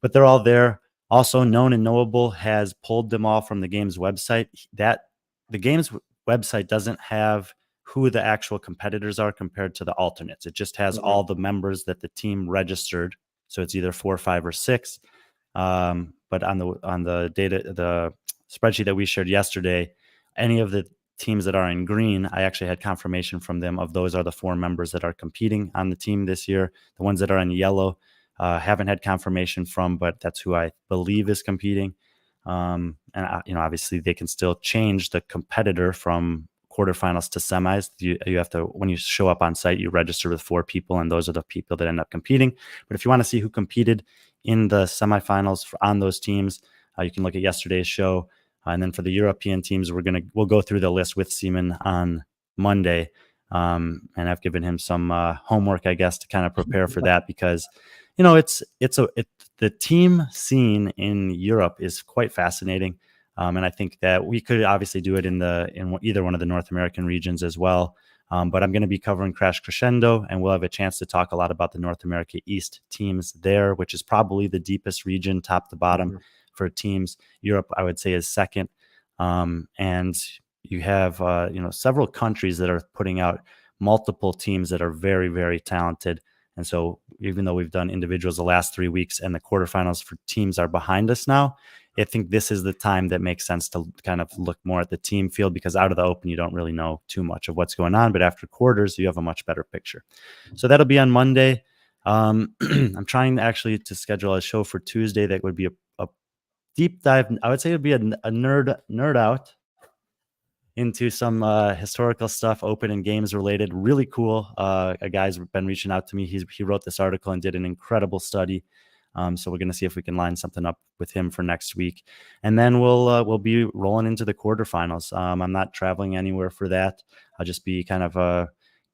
Speaker 3: but they're all there. Also, Known and Knowable has pulled them all from the game's website. The game's website doesn't have who the actual competitors are compared to the alternates. It just has all the members that the team registered. So it's either 4, 5, or 6. But on the data, the spreadsheet that we shared yesterday, any of the teams that are in green, I actually had confirmation from them of those are the 4 members that are competing on the team this year. The ones that are in yellow, haven't had confirmation from, but that's who I believe is competing. And obviously they can still change the competitor from quarterfinals to semis. You have to, when you show up on site, you register with 4 people, and those are the people that end up competing. But if you want to see who competed in the semifinals on those teams, you can look at yesterday's show. And then for the European teams, we'll go through the list with Seaman on Monday. And I've given him some homework, I guess, to kind of prepare for that, because the team scene in Europe is quite fascinating. And I think that we could obviously do it in either one of the North American regions as well. But I'm going to be covering Crash Crescendo, and we'll have a chance to talk a lot about the North America East teams there, which is probably the deepest region, top to bottom, for teams. Europe, I would say, is second. And you have several countries that are putting out multiple teams that are very, very talented. And so even though we've done individuals the last 3 weeks and the quarterfinals for teams are behind us now, I think this is the time that makes sense to kind of look more at the team field, because out of the open, you don't really know too much of what's going on. But after quarters, you have a much better picture. So that'll be on Monday. I'm trying actually to schedule a show for Tuesday that would be a deep dive. I would say it would be a nerd out into some historical stuff, open and games related. Really cool. A guy's been reaching out to me. He wrote this article and did an incredible study. So we're going to see if we can line something up with him for next week. And then we'll be rolling into the quarterfinals. I'm not traveling anywhere for that. I'll just be kind of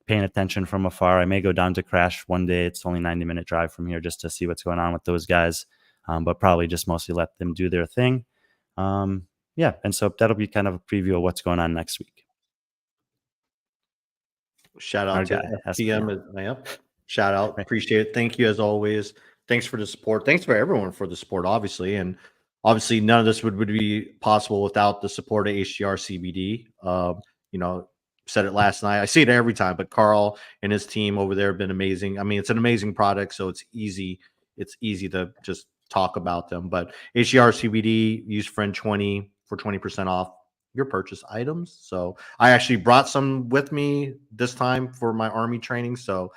Speaker 3: paying attention from afar. I may go down to Crash one day. It's only 90-minute drive from here, just to see what's going on with those guys. But probably just mostly let them do their thing. Yeah, and so that'll be kind of a preview of what's going on next week.
Speaker 1: Shout out to FTM. Shout out. Appreciate it. Thank you as always. Thanks for the support. Thanks for everyone for the support, obviously. And obviously none of this would be possible without the support of HGR CBD. Said it last night. I see it every time, but Carl and his team over there have been amazing. I mean, it's an amazing product, so it's easy to just talk about them. But HGR CBD, use friend 20 for 20% off your purchase items. So I actually brought some with me this time for my Army training. So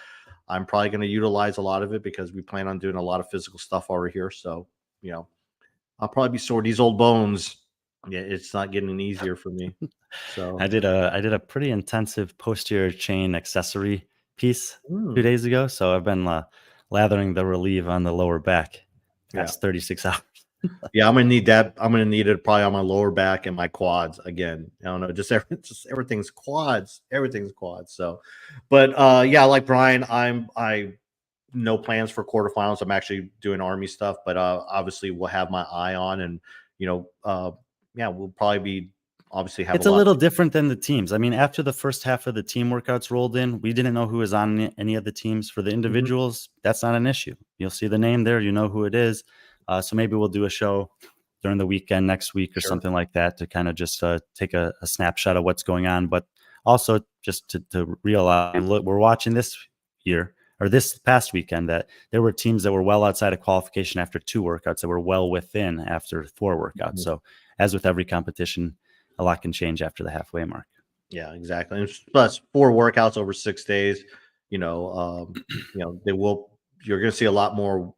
Speaker 1: I'm probably going to utilize a lot of it because we plan on doing a lot of physical stuff over here. So, I'll probably be sore. These old bones. Yeah, it's not getting any easier for me. So
Speaker 3: I did a pretty intensive posterior chain accessory piece 2 days ago. So I've been lathering the Relieve on the lower back. That's 36 hours.
Speaker 1: Yeah, I'm gonna need that. I'm gonna need it probably on my lower back and my quads again. I don't know, just everything's quads. Everything's quads. So, but yeah, like Brian, I no plans for quarterfinals. I'm actually doing Army stuff, but obviously we'll have my eye on, and we'll probably be obviously have.
Speaker 3: It's a little different than the teams. I mean, after the first half of the team workouts rolled in, we didn't know who was on any of the teams. For the individuals, that's not an issue. You'll see the name there. You know who it is. So maybe we'll do a show during the weekend next week or something like that to kind of just take a snapshot of what's going on. But also just to realize, look, we're watching this past weekend that there were teams that were well outside of qualification after 2 workouts that were well within after 4 workouts. So as with every competition, a lot can change after the halfway mark.
Speaker 1: Yeah, exactly. And plus 4 workouts over 6 days, you're going to see a lot more,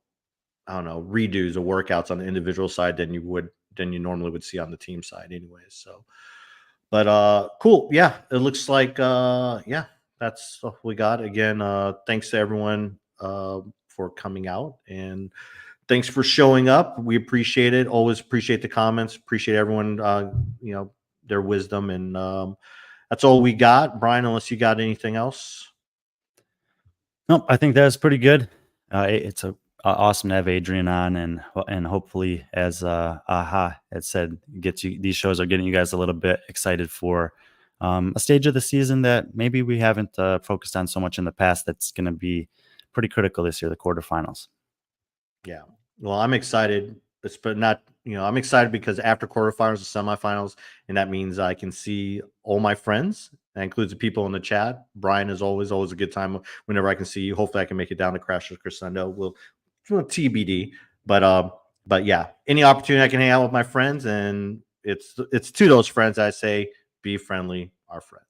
Speaker 1: redos of workouts on the individual side than you normally would see on the team side anyways. So, but cool. Yeah, it looks like, that's what we got. Again, thanks to everyone for coming out, and thanks for showing up. We appreciate it. Always appreciate the comments. Appreciate everyone, their wisdom. And that's all we got. Brian, unless you got anything else.
Speaker 3: Nope, I think that was pretty good. It's awesome to have Adrian on, and hopefully, as Aha had said, these shows are getting you guys a little bit excited for a stage of the season that maybe we haven't focused on so much in the past. That's going to be pretty critical this year, the quarterfinals.
Speaker 1: Yeah, well, I'm excited. I'm excited because after quarterfinals, the semifinals, and that means I can see all my friends. That includes the people in the chat. Brian is always a good time whenever I can see you. Hopefully I can make it down to Crash Crescendo. We'll TBD, but yeah, any opportunity I can hang out with my friends, and it's to those friends I say, be friendly, our friends.